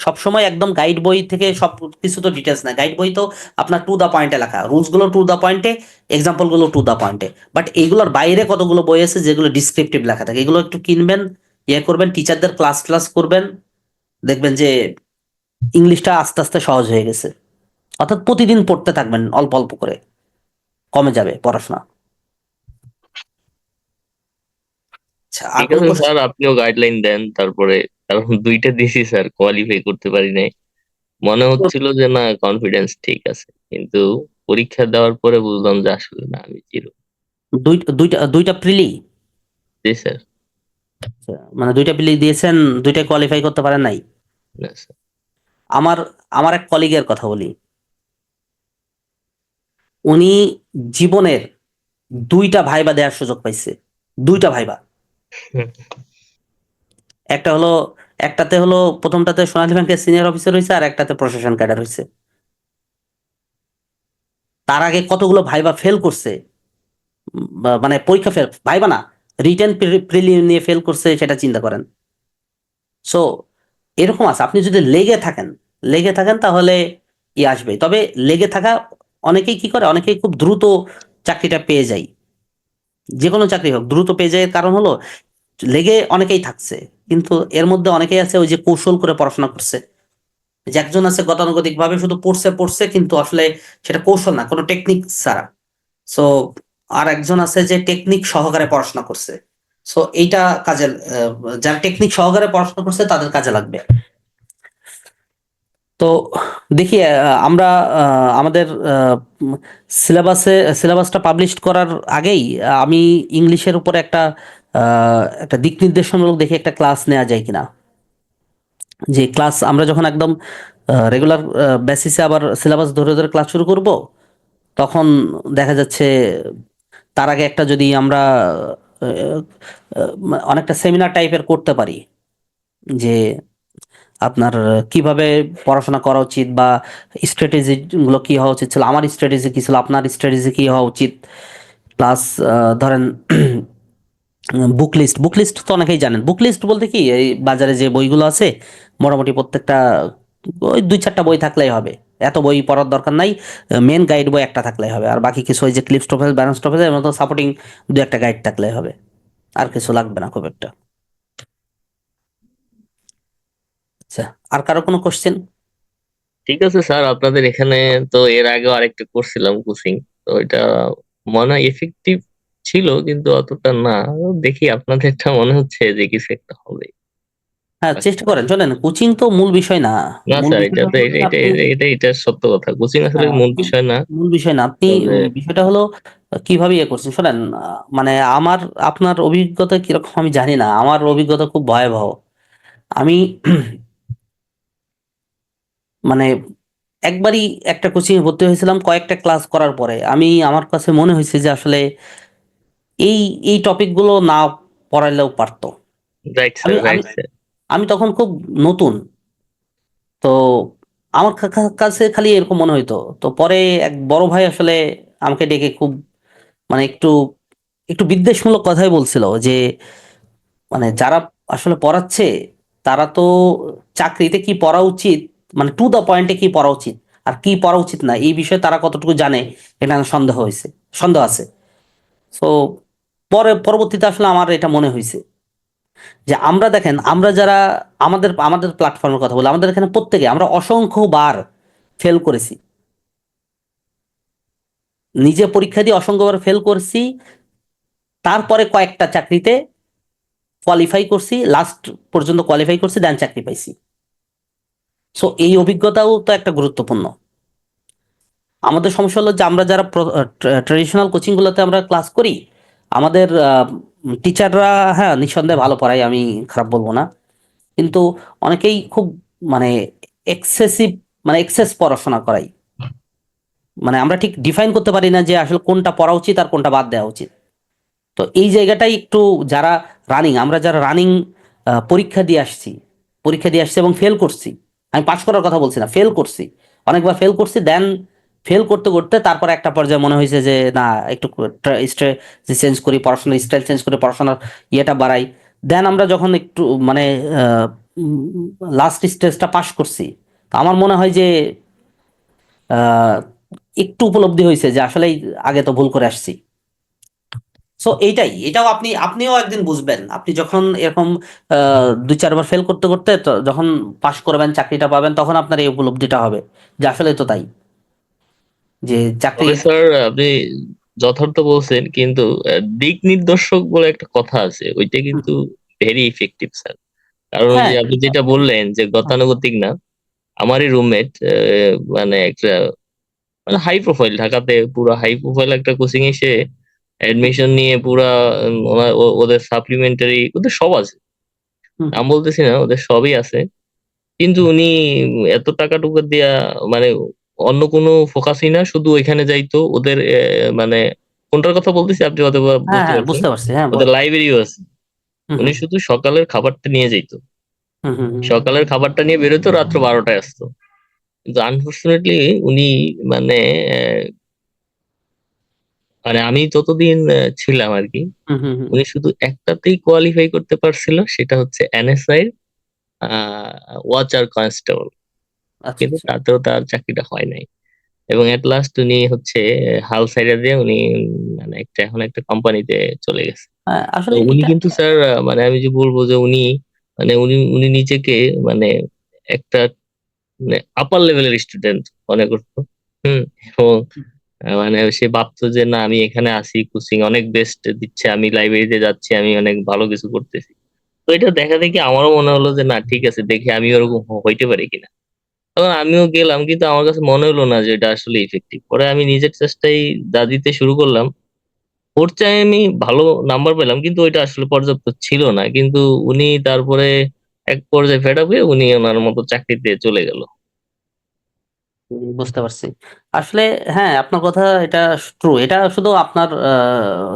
সবসময় একদম গাইড বই থেকে সব কিছু তো ডিটেলস না, গাইড বই তো আপনার টু দা পয়েন্টে লেখা, রুলস গুলো টু দা পয়েন্টে, এক্সাম্পল গুলো টু দা পয়েন্টে। বাট এইগুলোর বাইরে কতগুলো বই আছে যেগুলো ডিসক্রিপটিভ লেখা থাকে, এগুলো একটু কিনবেন, ইয়ে করবেন, টিচারদের ক্লাস ক্লাস করবেন, দেখবেন যে ইংলিশটা আস্তে আস্তে সহজ হয়ে গেছে। অর্থাৎ প্রতিদিন পড়তে থাকবেন, অল্প অল্প করে কমে যাবে পড়াশোনা। আচ্ছা, আর ঠিক কোনো আছে কোশ্চেন? স্যার, আপনিও গাইডলাইন দেন তারপরে, কারণ দুইটা দিছি স্যার, কোয়ালিফাই করতে পারি নাই। মনে হচ্ছিল যে না, কনফিডেন্স ঠিক আছে, কিন্তু পরীক্ষা দেওয়ার পরে বুঝলাম যে আসলে না, আমি জিরো। দুইটা দুইটা প্রিলি, জি স্যার। মানে দুইটা প্রিলি দিয়েছেন, দুইটা কোয়ালিফাই করতে পারেন নাই? না স্যার। আমার আমার এক কলিগের কথা বলি, উনি জীবনের দুইটা ভাইবা দেওয়ার সুযোগ পাইছে, দুইটা ভাইবা। একটা হলো, একটাতে হলো, প্রথমটাতে সোনালী ব্যাংকের সিনিয়র অফিসার হয়েছে, আর একটাতে প্রশাসন ক্যাডার হয়েছে। তার আগে কতগুলো ভাইবা ফেল করছে, মানে পরীক্ষা ফেল, ভাইবা না, রিটেন প্রিলি নিয়ে ফেল করছে, সেটা চিন্তা করেন। সো এরকম আছে, আপনি যদি লেগে থাকেন তাহলে আসবে। তবে লেগে থাকা, অনেকেই কি করে, অনেকেই খুব দ্রুত চাকরিটা পেয়ে যায়, যে কোনো চাকরি হোক দ্রুত পেয়ে যায়, কারণ হলো লেগে অনেকেই থাকছে। কিন্তু এর মধ্যে অনেকেই আছে ওই যে কৌশল করে পড়াশোনা করছে, যে একজন আছে গতানুগতিক ভাবে শুধু পড়ছে পড়ছে, কিন্তু আসলে সেটা কৌশল না, কোনো টেকনিক ছাড়া। সো আর একজন আছে যে টেকনিক সহকারে পড়াশোনা করছে। সো এইটা কাজে, যারা টেকনিক সহকারে পড়াশোনা করছে তাদের কাজে লাগবে। তো দেখি, আমরা আমাদের সিলেবাসটা পাবলিশ করার আগেই আমি ইংলিশের উপরে একটা দিক নির্দেশনামূলক দেখি একটা ক্লাস নেওয়া যায় কিনা। যে ক্লাস আমরা যখন একদম রেগুলার বেসিসে আবার সিলেবাস ধরে ধরে ক্লাস শুরু করব, তখন দেখা যাচ্ছে তার আগে একটা যদি আমরা অনেকটা সেমিনার টাইপের করতে পারি, যে আপনার কিভাবে পড়াশোনা করা উচিত, বা স্ট্র্যাটেজি গুলো কি হওয়া উচিত ছিল, আমার স্ট্র্যাটেজি কি ছিল, আপনার স্ট্র্যাটেজি কি হওয়া উচিত, প্লাস ধরেন বুক লিস্ট তো অনেকেই জানেন। বুক লিস্ট বলতে কি, এই বাজারে যে বইগুলো আছে মোটামুটি প্রত্যেকটা ওই 2-4টা বই থাকলেই হবে, এত বই পড়ার দরকার নাই। মেন গাইড বই একটা থাকলেই হবে, আর বাকি কিছু ওই যে ক্লিপ স্টপেজ, ব্যালেন্স স্টপেজ এর মতো সাপোর্টিং 2-একটা গাইড থাকলেই হবে, আর কিছু লাগবে না খুব একটা। আচ্ছা, আর কারো কোনো কোশ্চেন? ঠিক আছে স্যার, আপনাদের এখানে তো এর আগে আরেকটা করছিলাম কোচিং, তো এটা মনে হয় এফেক্টিভ ছিল, কিন্তু অতটা না। দেখি আপনাদেরটা মনে হচ্ছে যে কিছু একটা হবে। হ্যাঁ, চেষ্টা করেন, চলেন, কোচিং তো মূল বিষয় না। না মূল স্যার, এটা বিষয়টা তো হলো যে এটা আপনি, এটা এটা এটা সত্য কথা, কোচিং আসলে হ্যাঁ, মূল বিষয় না। মূল বিষয় না, আপনি তবে বিষয়টা হলো কিভাবে ইয়ে করছেন। শোনেন, মানে আমার আপনার অভিজ্ঞতা কিরকম আমি জানি না, আমার অভিজ্ঞতা খুব ভয়াবহ। আমি মানে একবারই একটা কোচিং এ ভর্তি হয়েছিলাম, কয়েকটা ক্লাস করার পরে আমার কাছে মনে হয়েছে যে আসলে এই এই টপিকগুলো না পড়াইলেও পারতো। রাইট আমি স্যার, আমি রাইট স্যার। আমি তখন খুব নতুন, তো আমার কাছে খালি এরকম মনে হইতো। তো পরে এক বড় ভাই আসলে আমাকে ডেকে খুব, মানে একটু একটু বিদ্বেষমূলক কথাই বলছিল যে, মানে যারা আসলে পড়াচ্ছে তারা তো চাকরিতে কি পড়া উচিত, মানে টু দা পয়েন্টে কি পড়া উচিত আর কি পড়া উচিত না, এই বিষয়ে তারা কতটুকু জানে এটা আমার সন্দেহ আছে। তো পরবর্তীতে আসলে আমার এটা মনে হয়েছে যে আমরা দেখেন, আমরা যারা আমাদের আমাদের প্ল্যাটফর্মের কথা বলি, আমাদের এখানে প্রত্যেকে আমরা অসংখ্য বার ফেল করেছি, নিজে পরীক্ষা দিয়ে অসংখ্যবার ফেল করছি, তারপরে কয়েকটা চাকরিতে কোয়ালিফাই করছি, লাস্ট পর্যন্ত কোয়ালিফাই করছি, দেন চাকরি পাইছি। সো এই অভিজ্ঞতাও তো একটা গুরুত্বপূর্ণ। আমাদের সমস্যা হলো যে আমরা যারা ট্রেডিশনাল কোচিং গুলোতে আমরা ক্লাস করি, আমাদের টিচাররা, হ্যাঁ, নিঃসন্দেহে ভালো পড়ায়, আমি খারাপ বলবো না, কিন্তু অনেকেই খুব, মানে এক্সেসিভ, মানে এক্সেস পড়াশোনা করাই। মানে আমরা ঠিক ডিফাইন করতে পারি না যে আসলে কোনটা পড়া উচিত আর কোনটা বাদ দেওয়া উচিত। তো এই জায়গাটাই একটু, যারা আমরা যারা রানিং পরীক্ষা দিয়ে আসছি এবং ফেল করছি, আমি পাশ করার কথা বলছি না, ফেল করছি, অনেকবার ফেল করছি, দেন ফেল করতে করতে তারপর একটা পর্যায়ে মনে হয়েছে যে না, একটু চেঞ্জ করি, পড়াশোনার স্টাইল চেঞ্জ করে পড়াশোনার ইয়েটা বাড়াই। দেন আমরা যখন একটু, মানে লাস্ট স্টেজটা পাশ করছি, তো আমার মনে হয় যে আহ, একটু উপলব্ধি হয়েছে যে আসলে আগে তো ভুল করে আসছি। সো এটাও আপনিও একদিন বুঝবেন, আপনি যখন এরকম 2-4 বার ফেল করতে করতে যখন পাশ করবেন, চাকরিটা পাবেন, তখন আপনার এই উপলব্ধিটা হবে যে আসলে তো তাই, যে চাকরি। তবে স্যার, আপনি যথার্থ বলছেন, কিন্তু দিক নির্দেশক বলে একটা কথা আছে, ওইটা হুম, কিন্তু ভেরি ইফেক্টিভ স্যার। কারণ ওই হ্যাঁ, যে আপনি যেটা বললেন যে গতানুগতিক না, আমারই রুমমেট, মানে একটা, মানে হাই প্রোফাইল, ঢাকাতে পুরো হাই প্রোফাইল একটা কোচিং এ সে অ্যাডমিশন নিয়ে পুরা, ওদের সাপ্লিমেন্টারি, ওদের সব আছে, হুম, নাম বলতেছি না, ওদের সবই আছে, কিন্তু উনি এত টাকা টুকা দিয়া, মানে অন্য কোনো ফোকাসই না, শুধু ওইখানে যাইতো ওদের, মানে কোনটার কথা বলতেছি আপনি হয়তো বা হ্যাঁ, বুঝতে হ্যাঁ, পারছেন। বুঝতে পারছি, হ্যাঁ, ওদের বলেন। লাইব্রেরিও আছে, হুম, উনি হুম, শুধু সকালের খাবারটা নিয়ে যাইতো, হুম, হুম, হুম, সকালের খাবারটা নিয়ে বেরোতো, রাত্র 12টায় আসতো। কিন্তু আনফর্চুনেটলি উনি, মানে মানে আমি যতদিন ছিলাম আর কি, হুম, হুম, হুম, উনি শুধু একটাতেই কোয়ালিফাই করতে পারছিল, সেটা হচ্ছে এনএসআই ওয়াচার কনস্টেবল, আচ্ছা, কিন্তু আচ্ছা, তাতেও তার চাকরিটা হয় নাই। এবং এট লাস্ট উনি হচ্ছে হাল ছাইড়া দিয়ে উনি, মানে এখন একটা কোম্পানিতে চলে গেছে। হ্যাঁ, তো আসলে উনি এটা, কিন্তু স্যার, মানে আমি যে বলবো যে উনি, মানে উনি উনি নিজেকে, মানে একটা, মানে আপার লেভেলের স্টুডেন্ট মনে করতো। হুম। এবং মানে সে ভাবতো যে না, আমি এখানে আসি, কোচিং অনেক বেস্ট দিচ্ছে, আমি লাইব্রেরিতে যাচ্ছি, আমি অনেক ভালো কিছু করতেছি। তো এটা দেখা দেখি আমারও মনে হলো যে না, ঠিক আছে, দেখি আমি ওরকম হইতে পারি কিনা। তখন আমিও গেলাম, কিন্তু আমার কাছে মনে হলো না যে এটা আসলে ইফেক্টিভ। পরে আমি নিজের চেষ্টায় দিতে শুরু করলাম, ওর চাই আমি ভালো নাম্বার পেলাম, কিন্তু ওইটা আসলে পর্যাপ্ত ছিল না। কিন্তু উনি তারপরে এক পর্যায়ে ফেড আপ হয়ে উনি ওনার মতো চাকরিতে চলে গেল। বুঝতে পারছি। আসলে হ্যাঁ, আপনার কথা এটা ট্রু, এটা শুধু আপনার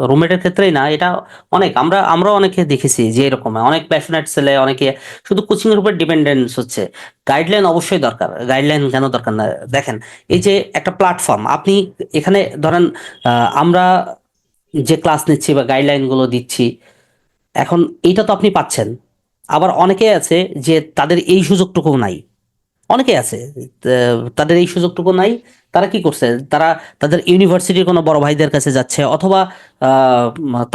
রুমমেটের ক্ষেত্রেই না, এটা অনেক, আমরা অনেকে দেখেছি যে এরকম অনেক প্যাশনেট ছেলে, অনেকে শুধু কোচিং এর উপর ডিপেন্ডেন্স হচ্ছে। গাইডলাইন অবশ্যই দরকার, গাইডলাইন কেন দরকার না, দেখেন, এই যে একটা প্ল্যাটফর্ম, আপনি এখানে ধরেন, আমরা যে ক্লাস নিচ্ছি বা গাইডলাইন গুলো দিচ্ছি, এখন এইটা তো আপনি পাচ্ছেন, আবার অনেকে আছে যে তাদের এই সুযোগটুকু নাই। অনেকেই আছে, তাদের এই সুযোগটুকু নাই। তারা কি করছে, তারা তাদের ইউনিভার্সিটির কোনো বড় ভাইদের কাছে যাচ্ছে, অথবা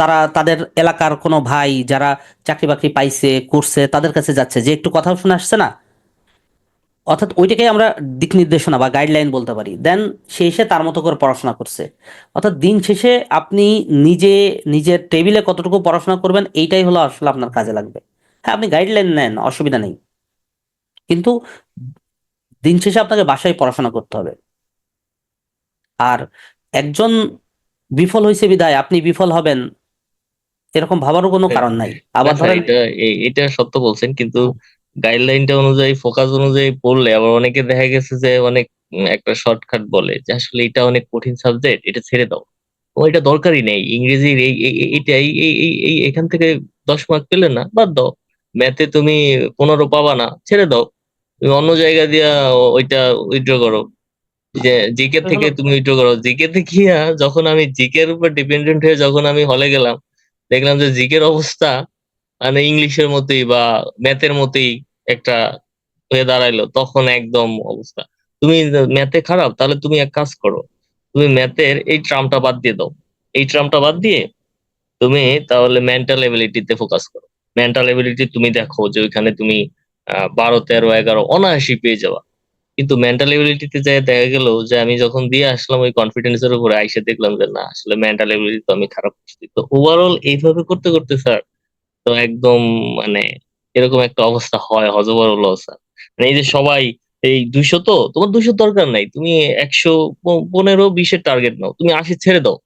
তারা তাদের এলাকার কোনো ভাই যারা চাকরি বাকরি পাইছে করছে তাদের কাছে যাচ্ছে, যে একটু কথা শুনে আসছে না, অর্থাৎ ওইটাকেই আমরা দিক নির্দেশনা বা গাইডলাইন বলতে পারি। দেন সে এসে তার মতো করে পড়াশোনা করছে। অর্থাৎ দিন শেষে আপনি নিজে নিজের টেবিলে কতটুকু পড়াশোনা করবেন এইটাই হলো আসলে আপনার কাজে লাগবে। হ্যাঁ, আপনি গাইডলাইন নেন, অসুবিধা নেই, কিন্তু দিন শেষে আপনাকে বাসায় পড়াশোনা করতে হবে। আর একজন বিফল হয়েছে বিধায় আপনি বিফল হবেন এরকম ভাবারও কোনো হ্যাঁ, কারণ নাই। না আবার স্যার, ধরেন, এটা সত্য বলছেন, কিন্তু গাইডলাইনটা অনুযায়ী, ফোকাস অনুযায়ী পড়লে আবার অনেকে দেখা গেছে যে অনেক একটা শর্টকাট বলে যে আসলে এটা অনেক কঠিন সাবজেক্ট, এটা ছেড়ে দাও, ও এটা দরকারই নেই, ইংরেজির এইটা এখান থেকে 10 মার্ক পেলে না, বাদ দাও, ম্যাথে তুমি 15 পাবা না, ছেড়ে দাও, তুমি অন্য জায়গা দিয়া ওইটা উইথড্র করো, যে জিকে এটা থেকে হলো তুমি উইথড্র করো। জিকে তে গিয়া যখন আমি জিকের উপর ডিপেন্ডেন্ট হয়ে যখন আমি হলে গেলাম, দেখলাম যে জিকের অবস্থা মানে ইংলিশের মতোই বা ম্যাথের মতোই একটা হয়ে দাঁড়াইলো, তখন একদম অবস্থা। তুমি ম্যাথে খারাপ, তাহলে তুমি এক কাজ করো, তুমি ম্যাথের এই ট্রামটা বাদ দিয়ে দাও, এই ট্রামটা বাদ দিয়ে তুমি তাহলে মেন্টাল এবিলিটিতে ফোকাস করো। মেন্টাল এবিলিটি তুমি দেখো যে ওইখানে তুমি 12, 13, 11 অনায়াসই পেয়ে যাবা। কিন্তু মেন্টাল এবিলিটিতে যাই দেখা গেল যে আমি যখন দিয়ে আসলাম ওই কনফিডেন্সের উপরে, আইসে দেখলাম যে না, আসলে মেন্টাল এবিলিটি তো আমি খারাপ করছি। তো ওভারঅল এইভাবে করতে করতে স্যার, তো একদম মানে এরকম একটা অবস্থা হয়, হজবরল অবস্থা। মানে এই যে সবাই এই 200, তো তোমার 200 দরকার নাই, তুমি 115, 20-এর টার্গেট নাও, তুমি 80 ছেড়ে দাও,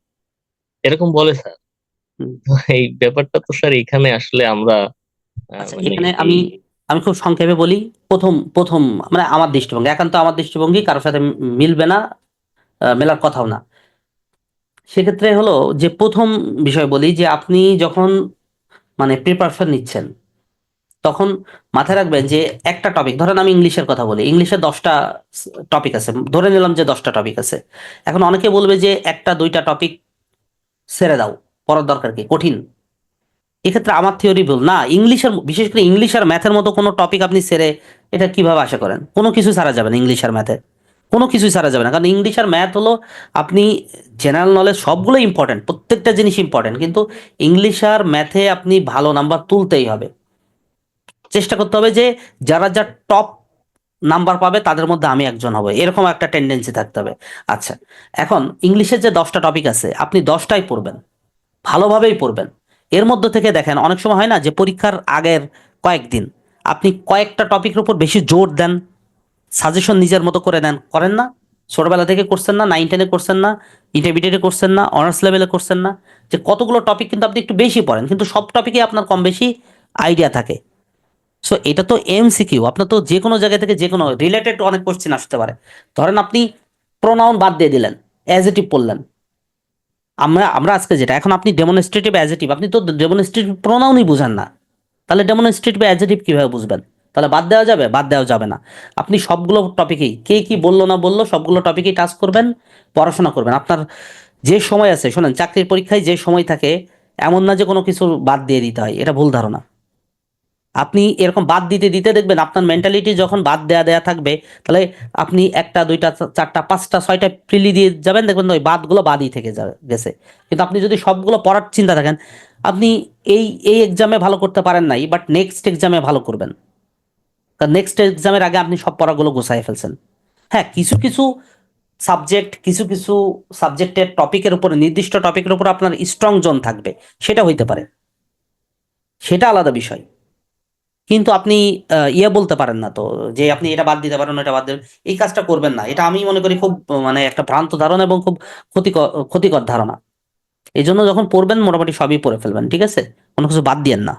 এরকম বলে স্যার। হুম, তো এই ব্যাপারটা তো স্যার এখানে আসলে আমরা আচ্ছা, মানে এখানে এই আমি আমি খুব সংক্ষেপে বলি। প্রথম প্রথম মানে আমার দৃষ্টিভঙ্গি, একান্ত আমার দৃষ্টিভঙ্গি, কারোর সাথে মিলবে না, মেলার কথাও না। সেক্ষেত্রে হলো যে প্রথম বিষয় বলি, যে আপনি যখন মানে প্রিপারেশন নিচ্ছেন তখন মাথায় রাখবেন যে একটা টপিক, ধরেন আমি ইংলিশের কথা বলি, ইংলিশে 10টা টপিক আছে, ধরে নিলাম যে 10টা টপিক আছে। এখন অনেকে বলবে যে একটা দুইটা টপিক ছেড়ে দাও, পড়ার দরকার কি, কঠিন। এক্ষেত্রে আমার থিওরি ভুল না। ইংলিশের, বিশেষ করে ইংলিশ আর ম্যাথের মতো কোনো টপিক আপনি ছেড়ে এটা কিভাবে আশা করেন? কোনো কিছু ছাড়া যাবে না ইংলিশ আর ম্যাথে, কোনো কিছুই ছাড়া যাবে না। কারণ ইংলিশ আর ম্যাথ হলো, আপনি জেনারেল নলেজ সবগুলো ইম্পর্টেন্ট, প্রত্যেকটা জিনিস ইম্পর্টেন্ট, কিন্তু ইংলিশ আর ম্যাথে আপনি ভালো নাম্বার তুলতেই হবে। চেষ্টা করতে হবে যে যারা যা টপ নাম্বার পাবে তাদের মধ্যে আমি একজন হব, এরকম একটা টেন্ডেন্সি থাকতে হবে। আচ্ছা, এখন ইংলিশের যে 10টা টপিক আছে আপনি 10টাই পড়বেন, ভালোভাবেই পড়বেন। এর মধ্যে থেকে দেখেন, অনেক সময় হয় না যে পরীক্ষার আগের কয়েকদিন আপনি কয়েকটা টপিকের উপর বেশি জোর দেন, সাজেশন নিজের মতো করে দেন, করেন না? ছোটবেলা থেকে করছেন না, 9-10-এ করছেন না, ইন্টারমিডিয়েটে করছেন না, অনার্স লেভেলে করছেন না, যে কতগুলো টপিক কিন্তু আপনি একটু বেশি পড়েন, কিন্তু সব টপিকে আপনার কম বেশি আইডিয়া থাকে। সো এটা তো এমসিকিউ, আপনার তো যে কোনো জায়গা থেকে যে কোনো রিলেটেড অনেক কোশ্চেন আসতে পারে। ধরেন আপনি প্রোনাউন বাদ দিয়ে দিলেন, অ্যাজেটিভ পড়লেন। আমরা আমরা আজকে যেটা, এখন আপনি ডেমনস্ট্রেটিভ অ্যাজেটিভ, আপনি তো ডেমনস্ট্রেটিভ প্রোনাউনই বুঝেন না, তাহলে ডেমনস্ট্রেটিভ অ্যাজেটিভ কিভাবে বুঝবেন? তাহলে বাদ দেওয়া যাবে? বাদ দেওয়া যাবে না। আপনি সবগুলো টপিকেই, কে কি বললো না বললো, সবগুলো টপিকেই টাচ করবেন, পড়াশোনা করবেন। আপনার যে সময় আছে, শোনেন, চাকরির পরীক্ষায় যে সময় থাকে, এমন না যে কোনো কিছু বাদ দিয়ে দিতে হয়, এটা ভুল ধারণা। আপনি এরকম বাদ দিতে দিতে দেখবেন আপনার মেন্টালিটি যখন বাদ দেয়া দেয়া থাকবে, তাহলে আপনি একটা দুইটা চারটা পাঁচটা ছয়টা প্রিলি দিয়ে যাবেন, দেখবেন ওই বাদগুলো বাদই থেকে গেছে। কিন্তু আপনি যদি সবগুলো পড়ার চিন্তা থাকেন, আপনি এই এই এক্সামে ভালো করতে পারেন নাই, বাট নেক্সট এক্সামে ভালো করবেন, কারণ নেক্সট এক্সামের আগে আপনি সব পড়াগুলো গুছাই ফেলছেন। হ্যাঁ, কিছু কিছু সাবজেক্ট, কিছু কিছু সাবজেক্টের টপিকের উপরে, নির্দিষ্ট টপিকের উপর আপনার স্ট্রং জোন থাকবে, সেটা হইতে পারে, সেটা আলাদা বিষয়। কিন্তু আপনি ইয়ে বলতে পারেন না তো, যে আপনি এটা বাদ দিতে পারেন এটা বাদ দেবেন, এই কাজটা করবেন না। এটা আমি মনে করি খুব মানে একটা ভ্রান্ত ধারণা এবং খুব ক্ষতিকর ক্ষতিকর ধারণা। এই জন্য যখন পড়বেন মোটামুটি সবই পড়ে ফেলবেন, ঠিক আছে? কোনো কিছু বাদ দিয়েন না।